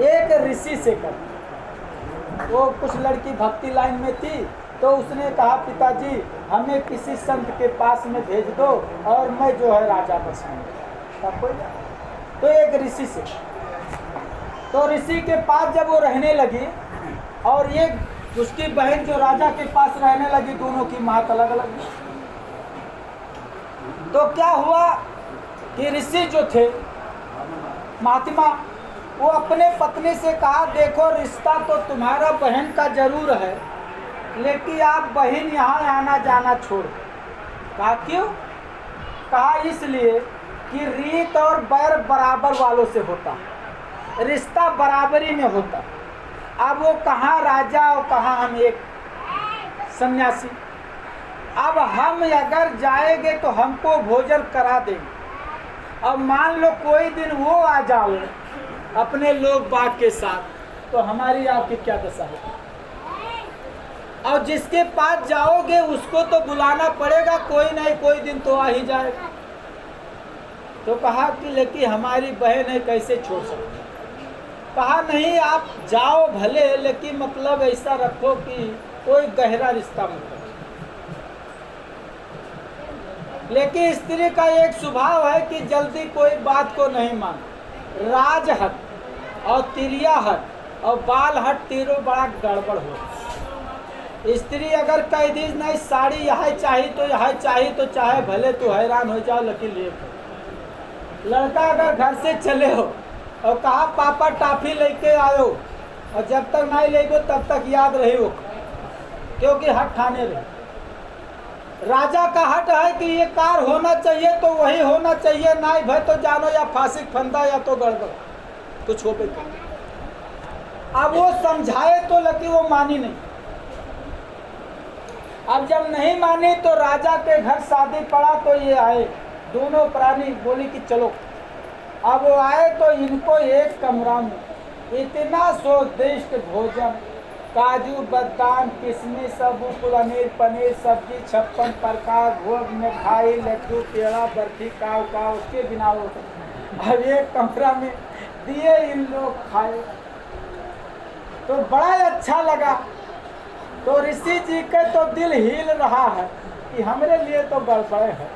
एक ऋषि से कर। वो कुछ लड़की भक्ति लाइन में थी, तो उसने कहा पिताजी हमें किसी संत के पास में भेज दो और मैं जो है राजा बसूंगा। तो एक ऋषि से, तो ऋषि के पास जब वो रहने लगी और ये उसकी बहन जो राजा के पास रहने लगी, दोनों की माँ अलग अलग। तो क्या हुआ कि ऋषि जो थे महात्मा, वो अपने पत्नी से कहा देखो रिश्ता तो तुम्हारा बहन का जरूर है, लेकिन आप बहन यहाँ आना जाना छोड़। कहा क्यों? कहा इसलिए कि रीत और बैर बराबर वालों से होता है, रिश्ता बराबरी में होता है। अब वो कहाँ राजा और कहाँ हम एक सन्यासी। अब हम अगर जाएंगे तो हमको भोजन करा देंगे, अब मान लो कोई दिन वो आ जाओ अपने लोग बाग के साथ, तो हमारी आपकी क्या दशा है? और जिसके पास जाओगे उसको तो बुलाना पड़ेगा, कोई नहीं कोई दिन तो आ ही जाएगा। तो कहा कि लेकिन हमारी बहन है, कैसे छोड़ सकते? कहा नहीं आप जाओ भले, लेकिन मतलब ऐसा रखो कि कोई गहरा रिश्ता मत रखो। लेकिन स्त्री का एक स्वभाव है कि जल्दी कोई बात को नहीं मान। राज हट और तिरिया हट और बाल हट तीनों बड़ा गड़बड़ हो। स्त्री अगर कह दी नहीं साड़ी यहाँ चाहिए तो यहाँ चाहिए, तो चाहे भले तो हैरान हो जाओ लेकिन ले। लड़का अगर घर से चले हो और कहा पापा टॉफी लेके आयो, और जब तक नहीं लेगो तब तक याद रही हो, क्योंकि हट ठाने रहे। राजा का हट है कि ये कार होना चाहिए तो वही होना चाहिए, नहीं भाई तो जानो या फांसी फंदा या तो गड़बड़ कुछ हो गई। अब वो समझाए तो लकी वो मानी नहीं। अब जब नहीं मानी तो राजा के घर शादी पड़ा, तो ये आए दोनों प्राणी, बोली कि चलो। अब वो आए तो इनको एक कमरा में इतना स्वादिष्ट भोजन, काजू बादाम किशमिश सबू पनीर पनीर सब्जी 56 प्रकार भोग मिठाई लड्डू पेड़ा बर्फी काव काव, उसके बिना वो अब एक कमरा में दिए, इन लोग खाए तो बड़ा अच्छा लगा। तो ऋषि जी के तो दिल हिल रहा है कि हमारे लिए तो गड़बड़ है,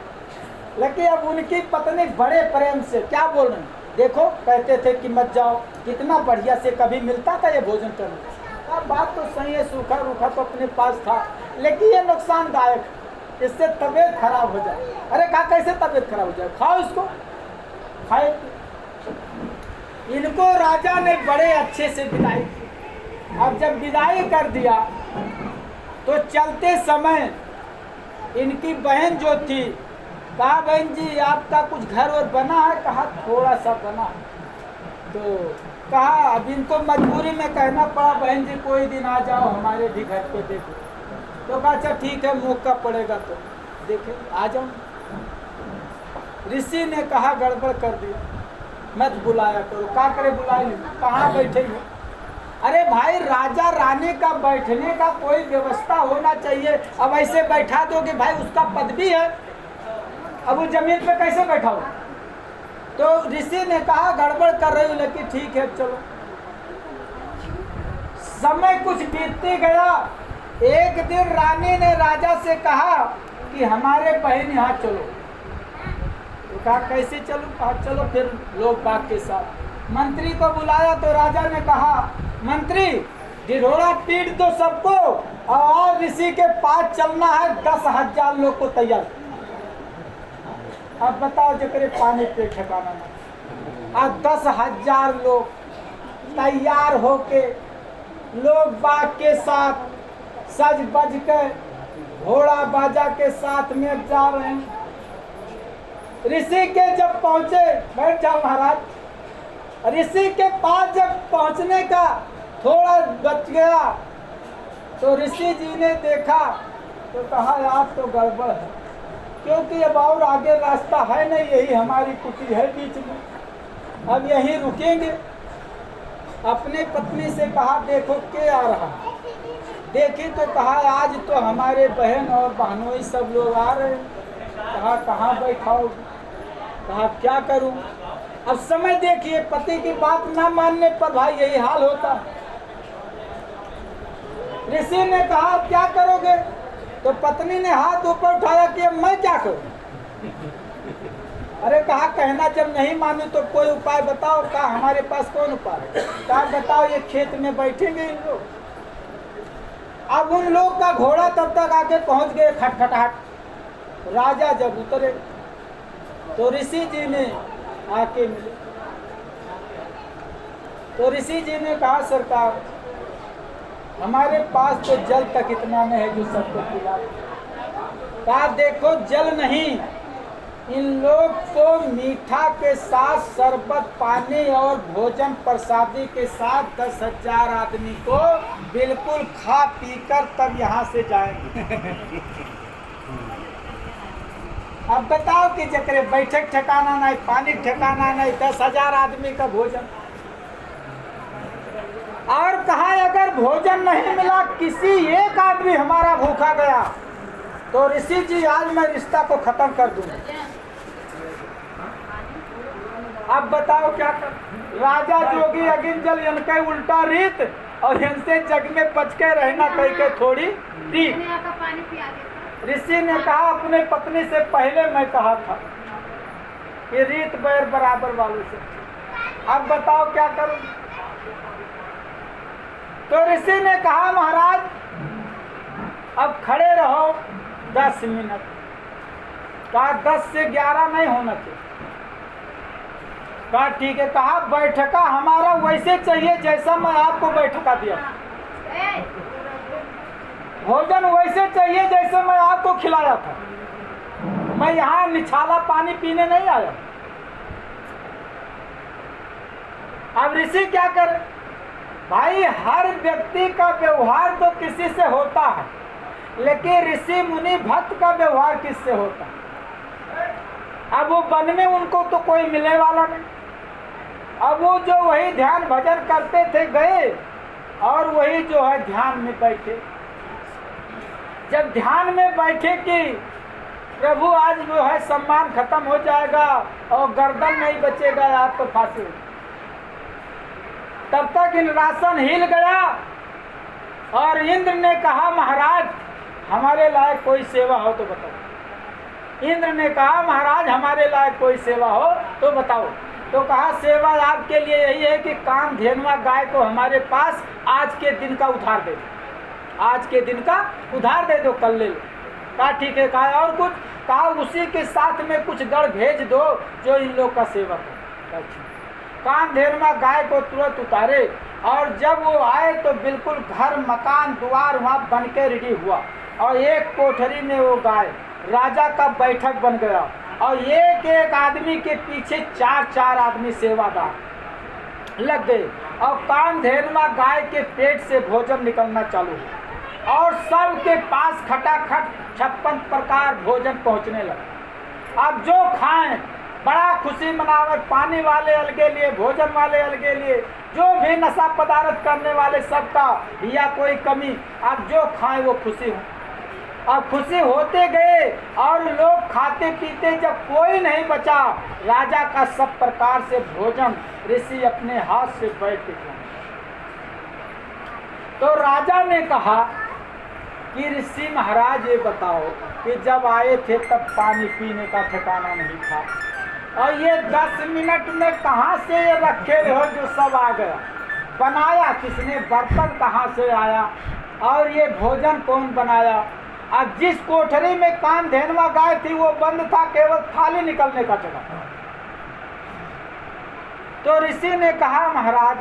लेकिन अब उनकी पत्नी बड़े प्रेम से क्या बोल रही, देखो कहते थे कि मत जाओ, कितना बढ़िया से कभी मिलता था ये भोजन करने। अब बात तो सही है, सूखा रूखा तो अपने पास था, लेकिन ये नुकसानदायक, इससे तबीयत खराब हो जाए। अरे कहा कैसे तबीयत खराब हो जाए, खाओ इसको, खाए। इनको राजा ने बड़े अच्छे से विदाई की। अब जब विदाई कर दिया तो चलते समय इनकी बहन जो थी, कहा बहन जी आपका कुछ घर और बना है? कहा थोड़ा सा बना है। तो कहा अब इनको मजबूरी में कहना पड़ा बहन जी कोई दिन आ जाओ हमारे भी घर पे देखो। तो कहा अच्छा ठीक है, मौका पड़ेगा तो देखे आ जाओ। ऋषि ने कहा गड़बड़ कर दिया, मत बुलाया करो। क्या करे बुलाए, कहाँ बैठे हो? अरे भाई राजा रानी का बैठने का कोई व्यवस्था होना चाहिए। अब ऐसे बैठा दोगे, भाई उसका पद भी है, अब वो जमीन पे कैसे बैठा हो? तो ऋषि ने कहा गड़बड़ कर रही हूँ, लेकिन ठीक है चलो। समय कुछ बीतते गया। एक दिन रानी ने राजा से कहा कि हमारे बहन यहाँ चलो। तो कहा कैसे चलूं? कहा चलो फिर लोग बाग के साथ। मंत्री को बुलाया तो राजा ने कहा मंत्री ढिढोरा पीट दो सबको और ऋषि के पास चलना है, 10,000 लोग को तैयार। अब बताओ जकरे पानी पे ठिकाना नहीं। अब 10,000 लोग तैयार होके लोग बाग के साथ सज बज के घोड़ा बाजा के साथ में जा रहे हैं। ऋषि के जब पहुंचे, बैठ जाओ महाराज। ऋषि के पास जब पहुंचने का थोड़ा बच गया तो ऋषि जी ने देखा तो कहा यार तो गड़बड़ है, क्योंकि अब और आगे रास्ता है नहीं, यही हमारी कुटी है बीच में, अब यहीं रुकेंगे। अपने पत्नी से कहा देखो के आ रहा है। देखी तो कहा आज तो हमारे बहन और बहनोई सब लोग आ रहे हैं। कहा कहाँ बैठाओगे? कहा क्या करूं? अब समय देखिए, पति की बात ना मानने पर भाई यही हाल होता। ऋषि ने कहा क्या करोगे? तो पत्नी ने हाथ ऊपर उठाया कि अब मैं क्या करूं? अरे कहा कहना जब नहीं मानू तो कोई उपाय बताओ। कहा हमारे पास कौन उपाय है? कहा बताओ। ये खेत में बैठेंगे इन लोग। अब उन लोग का घोड़ा तब तक आके पहुंच गए खटखटाहट। राजा जब उतरे तो ऋषि जी ने आके मिले। तो ऋषि जी ने कहा सरकार हमारे पास तो जल तक इतना नहीं है जो सबको पिला। कहा देखो जल नहीं, इन लोग को मीठा के साथ शरबत पानी और भोजन प्रसादी के साथ 10,000 आदमी को बिल्कुल खा पी कर तब यहाँ से जाएंगे। अब बताओ कि जकरे बैठक ठिकाना नहीं, पानी ठिकाना नहीं, 10,000 आदमी का भोजन। और कहा अगर भोजन नहीं मिला, किसी एक आदमी हमारा भूखा गया तो ऋषि जी आज मैं रिश्ता को खत्म कर दूंगा। अब बताओ क्या कर? राजा जोगी अगिन जल इनके उल्टा रीत और इनसे जग में बच के रहना कह के थोड़ी रीत। ऋषि ने कहा अपने पत्नी से पहले मैं कहा था कि रीत बैर बराबर वालों से। अब बताओ क्या करूं? तो ऋषि ने कहा महाराज अब खड़े रहो 10 मिनट। कहा 10 से 11 नहीं होना चाहिए। कहा ठीक है। कहा बैठका हमारा वैसे चाहिए जैसा मैं आपको बैठका दिया, भोजन वैसे चाहिए जैसे मैं आपको खिलाया था। मैं यहाँ निछाला पानी पीने नहीं आया। अब ऋषि क्या करे भाई? हर व्यक्ति का व्यवहार तो किसी से होता है, लेकिन ऋषि मुनि भक्त का व्यवहार किससे होता है? अब वो वन में उनको तो कोई मिलने वाला नहीं। अब वो जो वही ध्यान भजन करते थे गए और वही जो है ध्यान में बैठे। जब ध्यान में बैठे कि प्रभु आज जो है सम्मान खत्म हो जाएगा और गर्दन नहीं बचेगा, आप तो फांसी हो। तब तक इंद्रासन हिल गया और इंद्र ने कहा महाराज हमारे लायक कोई सेवा हो तो बताओ। इंद्र ने कहा महाराज हमारे लायक कोई सेवा हो तो बताओ। तो कहा सेवा आपके लिए यही है कि कामधेनुआ गाय को हमारे पास आज के दिन का उधार दे दो। आज के दिन का उधार दे दो, कल ले लो। कहा ठीक है। कहा और कुछ? कहा उसी के साथ में कुछ गढ़ भेज दो जो इन लोग का सेवक है। कामधेनुआ गाय को तुरंत उतारे और जब वो आए तो बिल्कुल घर मकान द्वार वहाँ बन के रेडी हुआ और एक कोठरी में वो गाय राजा का बैठक बन गया और एक एक आदमी के पीछे 4-4 आदमी सेवादार लग गए और कामधेनुआ गाय के पेट से भोजन निकलना चालू हुआ और सबके पास खटाखट 56 प्रकार भोजन पहुंचने लगा। अब जो खाएं बड़ा खुशी मनावट, पानी वाले अलगे लिए, भोजन वाले अलगे लिए, जो भी नशा पदार्थ करने वाले सबका या कोई कमी, अब जो खाएं वो खुशी हो। और खुशी होते गए और लोग खाते पीते, जब कोई नहीं बचा राजा का सब प्रकार से भोजन ऋषि अपने हाथ से बैठ के खाए। तो राजा ने कहा कि ऋषि महाराज ये बताओ कि जब आए थे तब पानी पीने का ठिकाना नहीं था, और ये 10 मिनट में कहाँ से ये रखे हो जो सब आ गया, बनाया किसने, बर्तन कहाँ से आया, और ये भोजन कौन बनाया। अब जिस कोठरी में कामधेनुआ गाय थी वो बंद था, केवल थाली निकलने का जगह था। तो ऋषि ने कहा महाराज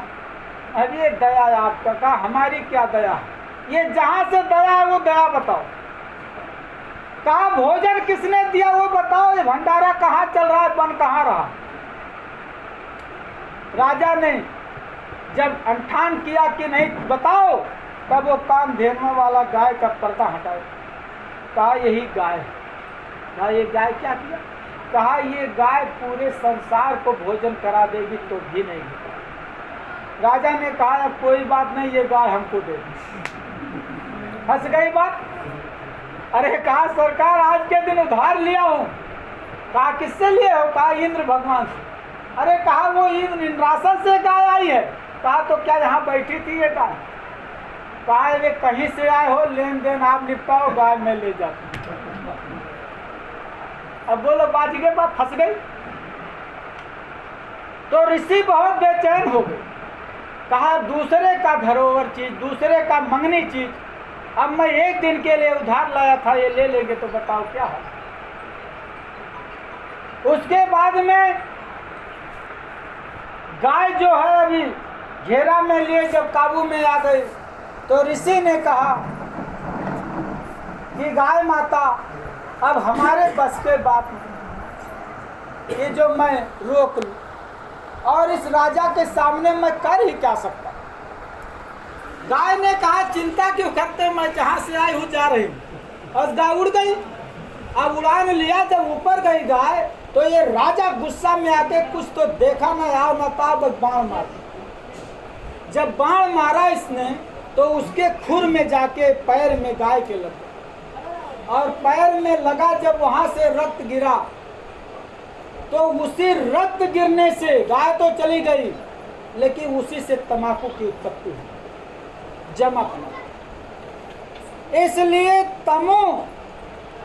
अब ये दया आपका, कहा हमारी क्या दया है, ये जहां से दया है वो दया बताओ। कहा भोजन किसने दिया वो बताओ, ये भंडारा कहाँ चल रहा है, बन कहाँ रहा। राजा ने जब अंठान किया कि नहीं बताओ, तब वो कामधेनुआ वाला गाय का पर्दा हटाओ। कहा यही गाय। कहा ये गाय क्या किया, कहा ये गाय पूरे संसार को भोजन करा देगी तो भी नहीं होगा। राजा ने कहा अब कोई बात नहीं, ये गाय हमको दे दी। फंस गई बात। अरे कहा सरकार आज के दिन उधार लिया हूँ। कहा किससे लिए हो, कहा इंद्र भगवान से। अरे कहा वो इंद्रासन से गाय आई है। कहा तो क्या यहाँ बैठी थी ये गाय। कहा ये कहीं से आए हो, लेन देन आप निपटाओ, गाय में ले जाती। अब बोलो बाज गए, बात फंस गई। तो ऋषि बहुत बेचैन हो गए। कहा दूसरे का धरोहर चीज, दूसरे का मंगनी चीज, अब मैं एक दिन के लिए उधार लाया था, ये ले लेंगे तो बताओ क्या है। उसके बाद में गाय जो है अभी घेरा में लिए जब काबू में आ गई, तो ऋषि ने कहा कि गाय माता अब हमारे बस के बात नहीं, ये जो मैं रोक लूं, और इस राजा के सामने मैं कर ही क्या सकता। गाय ने कहा चिंता क्यों करते, मैं जहां से आई हूं जा रही हूं। और गाय उड़ गई। अब उड़ान लिया, जब ऊपर गई गाय तो ये राजा गुस्सा में आके कुछ तो देखा न आओ न था, बस बाण मार। जब बाण मारा इसने तो उसके खुर में जाके पैर में गाय के लगा, और पैर में लगा जब वहां से रक्त गिरा, तो उसी रक्त गिरने से गाय तो चली गई, लेकिन उसी से तंबाकू की उत्पत्ति हुई, जमक। इसलिए तमो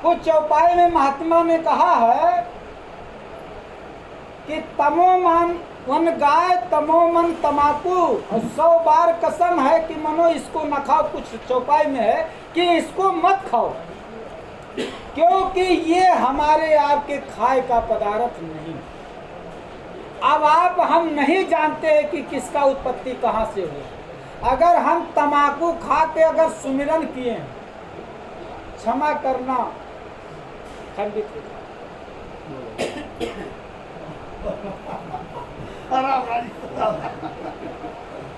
को चौपाई में महात्मा ने कहा है कि तमो मन गाय तमो मन तमाकू, और 100 बार कसम है कि मनो इसको न खाओ। कुछ चौपाई में है कि इसको मत खाओ, क्योंकि ये हमारे आपके खाए का पदार्थ नहीं। अब आप हम नहीं जानते हैं कि किसका उत्पत्ति कहाँ से हुई। अगर हम तमाकू खा के अगर सुमिरन किए हैं, क्षमा करना खंडित हो जाए।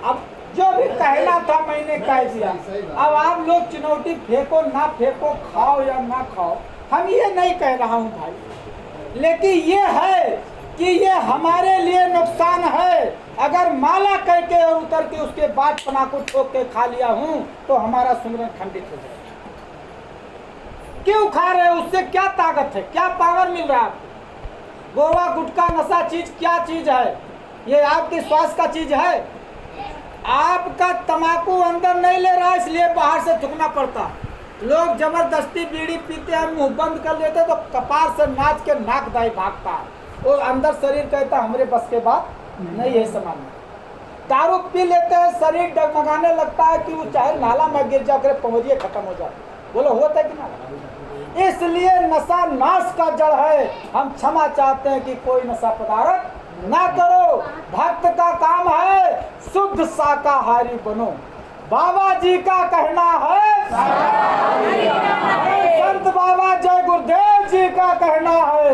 अब जो भी कहना था मैंने कह दिया। अब आप लोग चुनौती फेंको ना फेंको, खाओ या ना खाओ, हम ये नहीं कह रहा हूँ भाई, लेकिन ये है कि ये हमारे लिए नुकसान है। अगर माला कह के और उतर के उसके बाद पना को ठोक के खा लिया हूँ तो हमारा सुमिरन खंडित हो जाएगा। क्यों खा रहे हो, उससे क्या ताकत है, क्या पावर मिल रहा है आपको। गोवा गुटखा नशा चीज क्या चीज है, ये आपके स्वास्थ्य का चीज है। आपका तंबाकू अंदर नहीं ले रहा, इसलिए बाहर से थूकना पड़ता। लोग जबरदस्ती बीड़ी पीते हैं, मुंह बंद कर लेते तो कपार से नाच के नाक दाई भागता है, और अंदर शरीर कहता हमारे बस के बात नहीं है समान। दारू पी लेते हैं, शरीर डगमगाने लगता है कि वो चाहे नाला में गिर जाकर पमरिए खत्म हो जाए। बोलो होता है कि ना। इसलिए नशा नाश का जड़ है। हम क्षमा चाहते हैं कि कोई नशा पदार्थ ना करो। भक्त का काम है शुद्ध शाकाहारी बनो। बाबा जी का कहना है, संत बाबा जय गुरुदेव जी का कहना है,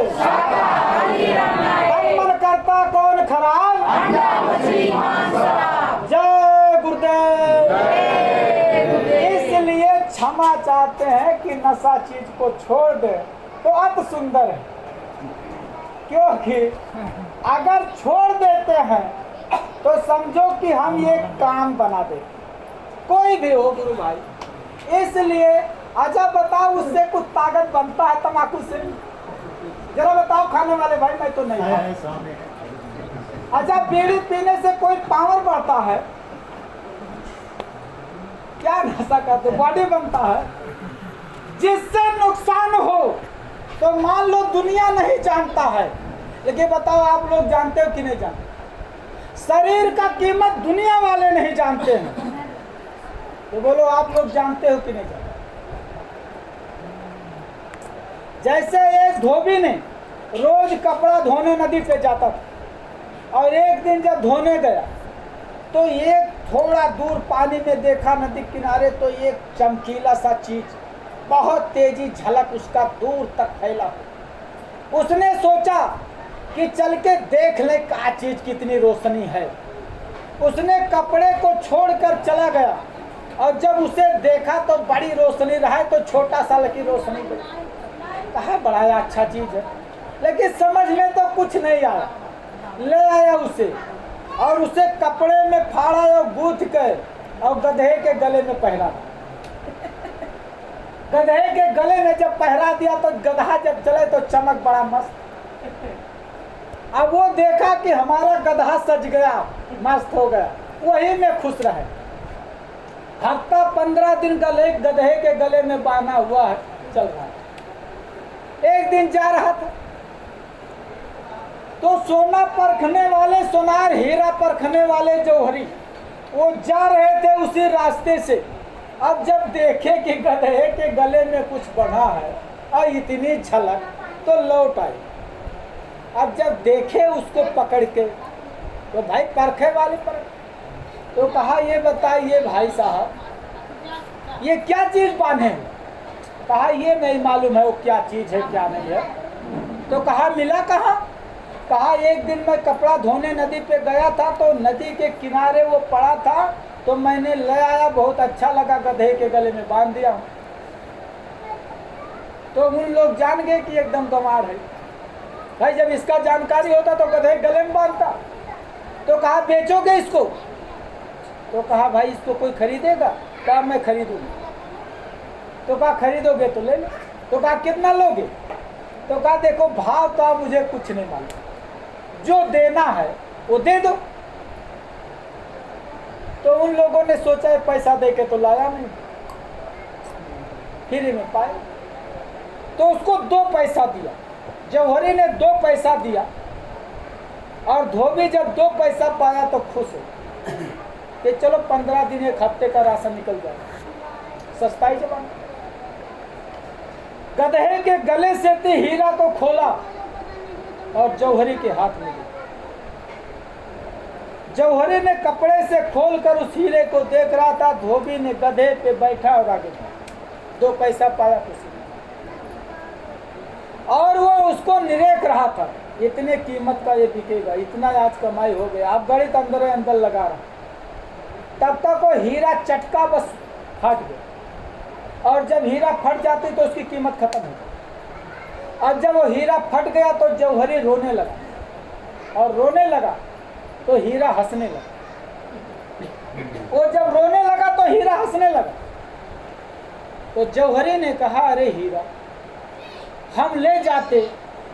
मन करता कौन खराब, जय गुरुदेव। इसलिए क्षमा चाहते हैं कि नशा चीज को छोड़ दे तो अति सुंदर है, क्योंकि अगर छोड़ देते हैं तो समझो कि हम ये काम बना देते, कोई भी हो गुरु भाई। इसलिए अच्छा बताओ, उससे कुछ ताकत बनता है तम्बाकू से? जरा बताओ खाने वाले भाई, मैं तो नहीं खाता। अच्छा, बीड़ी पीने से कोई पावर बढ़ता है? क्या नशा करते, बॉडी बनता है? जिससे नुकसान हो तो मान लो दुनिया नहीं जानता है, लेकिन बताओ आप लोग जानते हो कि नहीं जानते? शरीर का कीमत दुनिया वाले नहीं जानते हैं, तो बोलो आप लोग जानते हो कि नहीं जानते? जैसे एक धोबी ने रोज कपड़ा धोने नदी पे जाता था, और एक दिन जब धोने गया तो एक थोड़ा दूर पानी में देखा नदी किनारे, तो एक चमकीला सा चीज बहुत तेजी झलक उसका दूर तक फैला। उसने सोचा कि चल के देख ले क्या चीज कितनी रोशनी है। उसने कपड़े को छोड़कर चला गया, और जब उसे देखा तो बड़ी रोशनी रहा, तो छोटा सा लकी रोशनी कहा बड़ा अच्छा चीज है, लेकिन समझ में तो कुछ नहीं आया। ले आया उसे, और उसे कपड़े में फाड़ा और गूंथ कर और गधे के गले में पहरा। गधे के गले में जब पहरा दिया तो गधा जब चले तो चमक बड़ा मस्त। अब वो देखा कि हमारा गधा सज गया, मस्त हो गया, वही में खुश रहे। हफ्ता 15 दिन गधे के गले में बांधा हुआ है, चल रहा है। एक दिन जा रहा था तो सोना परखने वाले, सोनार हीरा परखने वाले जौहरी, वो जा रहे थे उसी रास्ते से। अब जब देखे कि गधे के गले में कुछ बंधा है और इतनी झलक, तो लौट आए। अब जब देखे उसको पकड़ के, तो भाई परखे वाले पर, तो कहा ये बताइए भाई साहब, ये क्या चीज बांधे हैं? कहा ये नहीं मालूम है वो क्या चीज है क्या नहीं है। तो कहा मिला कहाँ? कहा एक दिन मैं कपड़ा धोने नदी पे गया था, तो नदी के किनारे वो पड़ा था, तो मैंने ले आया, बहुत अच्छा लगा, गधे के गले में बांध दिया। तो उन लोग जान गए कि एकदम गंवार है। भाई जब इसका जानकारी होता तो गधे गले में बांधता। तो कहा बेचोगे इसको? तो कहा भाई इसको कोई खरीदेगा? कहा मैं खरीदूंगा। तो कहा खरीदोगे तो ले लो। तो कहा कितना लोगे? तो कहा देखो भाव तो आप मुझे कुछ नहीं मालूम, जो देना है वो दे दो। तो उन लोगों ने सोचा पैसा दे के तो लाया नहीं, फ्री में पाए, तो उसको 2 पैसा दिया। जौहरी ने 2 पैसा दिया, और धोबी जब 2 पैसा पाया तो खुश हो कि चलो 15 दिन 1 हफ्ते का राशन निकल जाए, सस्ताई जमाना। गधे के गले से हीरा को खोला और जौहरी के हाथ में दिया। जौहरी ने कपड़े से खोलकर उस हीरे को देख रहा था। धोबी ने गधे पे बैठा और आगे बढ़ा, 2 पैसा पाया खुशी में, और वो उसको निरेख रहा था, इतने कीमत का ये बिकेगा, इतना आज कमाई हो गया। अब गणित अंदर अंदर लगा रहा, तब तक वो हीरा चटका बस फट गया, और जब हीरा फट जाती तो उसकी कीमत खत्म हो गई। अब जब वो हीरा फट गया तो जौहरी रोने लगा, और रोने लगा तो हीरा हंसने लगा। वो जब रोने लगा तो हीरा हंसने लगा। तो जौहरी ने कहा अरे हीरा, हम ले जाते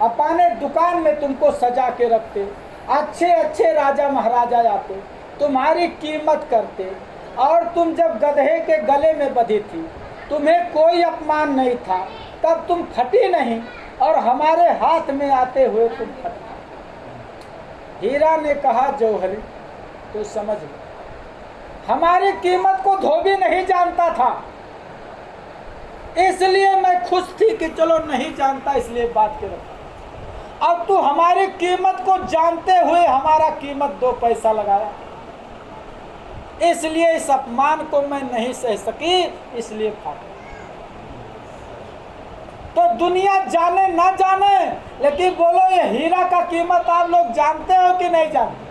अपने दुकान में, तुमको सजा के रखते, अच्छे अच्छे राजा महाराजा आते, तुम्हारी कीमत करते, और तुम जब गधे के गले में बंधी थी तुम्हें कोई अपमान नहीं था, तब तुम फटी नहीं, और हमारे हाथ में आते हुए तुम फटी। हीरा ने कहा जौहरी तो समझ लो, हमारी कीमत को धोबी नहीं जानता था, इसलिए मैं खुश थी कि चलो नहीं जानता इसलिए बात के रखा। अब तू हमारी कीमत को जानते हुए हमारा कीमत 2 पैसा लगाया, इसलिए इस अपमान को मैं नहीं सह सकी, इसलिए फाटा। तो दुनिया जाने ना जाने, लेकिन बोलो ये हीरा का कीमत आप लोग जानते हो कि नहीं जानते?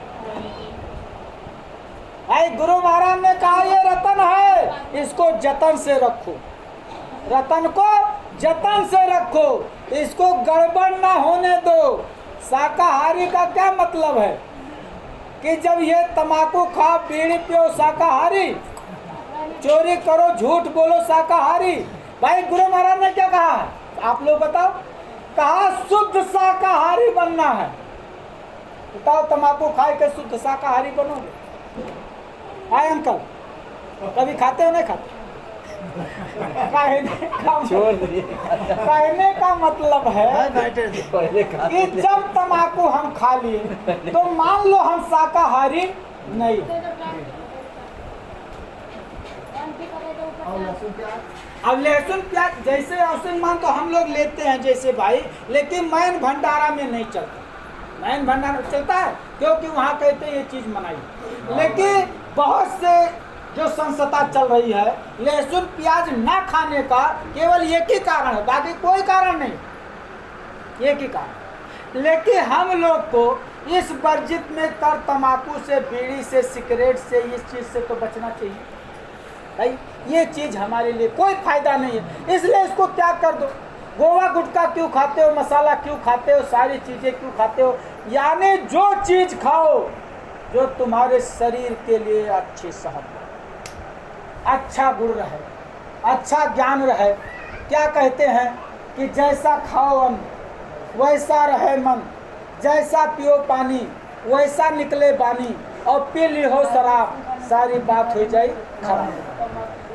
भाई गुरु महाराज ने कहा ये रतन है, इसको जतन से रखो, रतन को जतन से रखो, इसको गड़बड़ ना होने दो। शाकाहारी का क्या मतलब है कि जब ये तम्बाकू खाओ, बीड़ी पियो शाकाहारी, चोरी करो, झूठ बोलो शाकाहारी, भाई गुरु महाराज ने क्या कहा है, आप लोग बताओ। कहा शुद्ध शाकाहारी बनना है। बताओ तम्बाकू खाए के शुद्ध शाकाहारी बनोगे? आए अंकल, कभी खाते हो नहीं खाते? कहने का मतलब है कि जब तम्बाकू हम खा लिए तो मान लो हम शाकाहारी नहीं। अब लहसुन प्याज जैसे औसत मान तो हम लोग लेते हैं जैसे भाई, लेकिन मैन भंडारा में नहीं चलता। मैन भंडारा चलता है क्योंकि वहाँ कहते हैं ये चीज़ मनाई। लेकिन बहुत से जो संस्था चल रही है, लहसुन प्याज ना खाने का केवल एक ही कारण है, बाकी कोई कारण नहीं, एक ही कारण। लेकिन हम लोग को इस वर्जित में तर तम्बाकू से, बीड़ी से, सिगरेट से, इस चीज़ से तो बचना चाहिए भाई। ये चीज़ हमारे लिए कोई फायदा नहीं है, इसलिए इसको त्याग कर दो। गोवा गुटखा क्यों खाते हो, मसाला क्यों खाते हो, सारी चीज़ें क्यों खाते हो? यानी जो चीज़ खाओ जो तुम्हारे शरीर के लिए अच्छी सेहत हो, अच्छा गुण रहे, अच्छा ज्ञान रहे। क्या कहते हैं कि जैसा खाओ अन्न वैसा रहे मन, जैसा पियो पानी वैसा निकले बानी, और पी ली हो शराब सारी बात हो जाए खराब।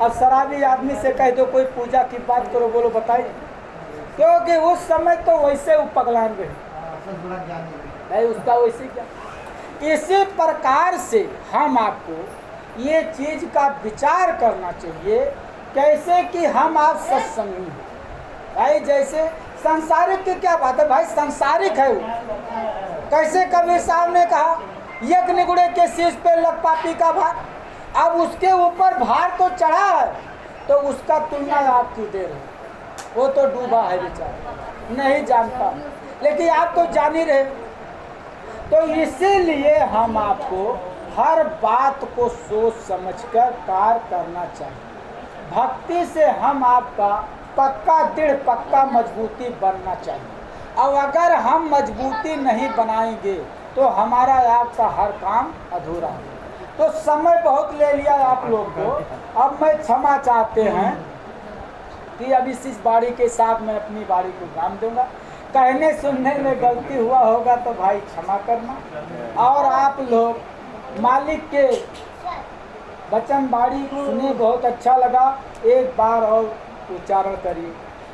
अब शराबी आदमी से कह दो कोई पूजा की बात करो, बोलो बताइए, क्योंकि उस समय तो वैसे वो पगलान गए नहीं, उसका वैसे क्या। इसी प्रकार से हम आपको ये चीज़ का विचार करना चाहिए, कैसे कि हम आप सत्संगी हैं भाई। जैसे संसारिक की क्या बात है भाई, संसारिक है वो। कैसे कबीर साहब ने कहा, एक निगुड़े के शीश पे लग पापी का भार। अब उसके ऊपर भार तो चढ़ा है, तो उसका तुलना आप क्यों दे रहे हो? वो तो डूबा है बेचारा, नहीं जानता, लेकिन आप तो जान ही रहे। तो इसीलिए हम आपको हर बात को सोच समझकर कार्य करना चाहिए। भक्ति से हम आपका पक्का दृढ़ पक्का मजबूती बनना चाहिए। और अगर हम मजबूती नहीं बनाएंगे तो हमारा आपका हर काम अधूरा है। तो समय बहुत ले लिया आप लोग को, अब मैं क्षमा चाहते हैं कि अब इस बाड़ी के साथ मैं अपनी बाड़ी को काम दूंगा। कहने सुनने में गलती हुआ होगा तो भाई क्षमा करना। और आप लोग मालिक के वचन बाड़ी सुने, बहुत अच्छा लगा। एक बार और उच्चारण करिए,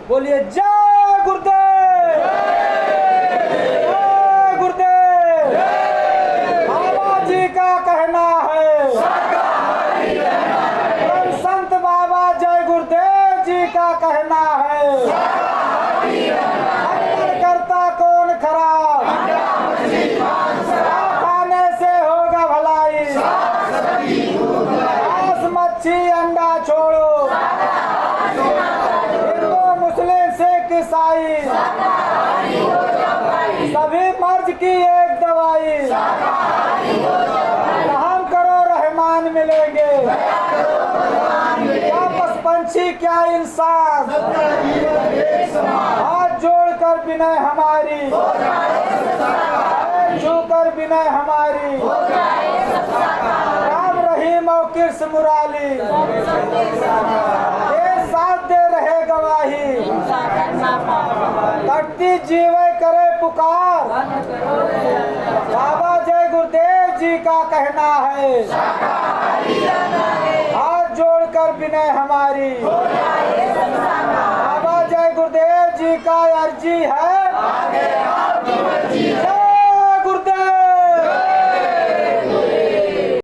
बोलिए जय गुरुदेव, जय गुरुदेव। बाबा जी का कहना है, संत बाबा जय गुरुदेव जी का कहना है, करता कौन खराब, खाने से होगा भलाई, मांस मच्छी अंडा छोड़ो, हिंदू मुस्लिम सिख ईसाई सभी मर्ज की एक दवाई, रहम करो रहमान मिलेंगे, क्या पशु पंछी क्या इंसान, हाथ जोड़कर विनय हमारी, छूकर विनय हमारी, राम रहीम और कृष्ण मुरारी ये साथ दे रहे गवाही, तटती जीवे करे पुकार, बाबा जय गुरुदेव जी का कहना है, हाथ जोड़कर विनय हमारी, बाबा जय गुरुदेव जी का अर्जी है।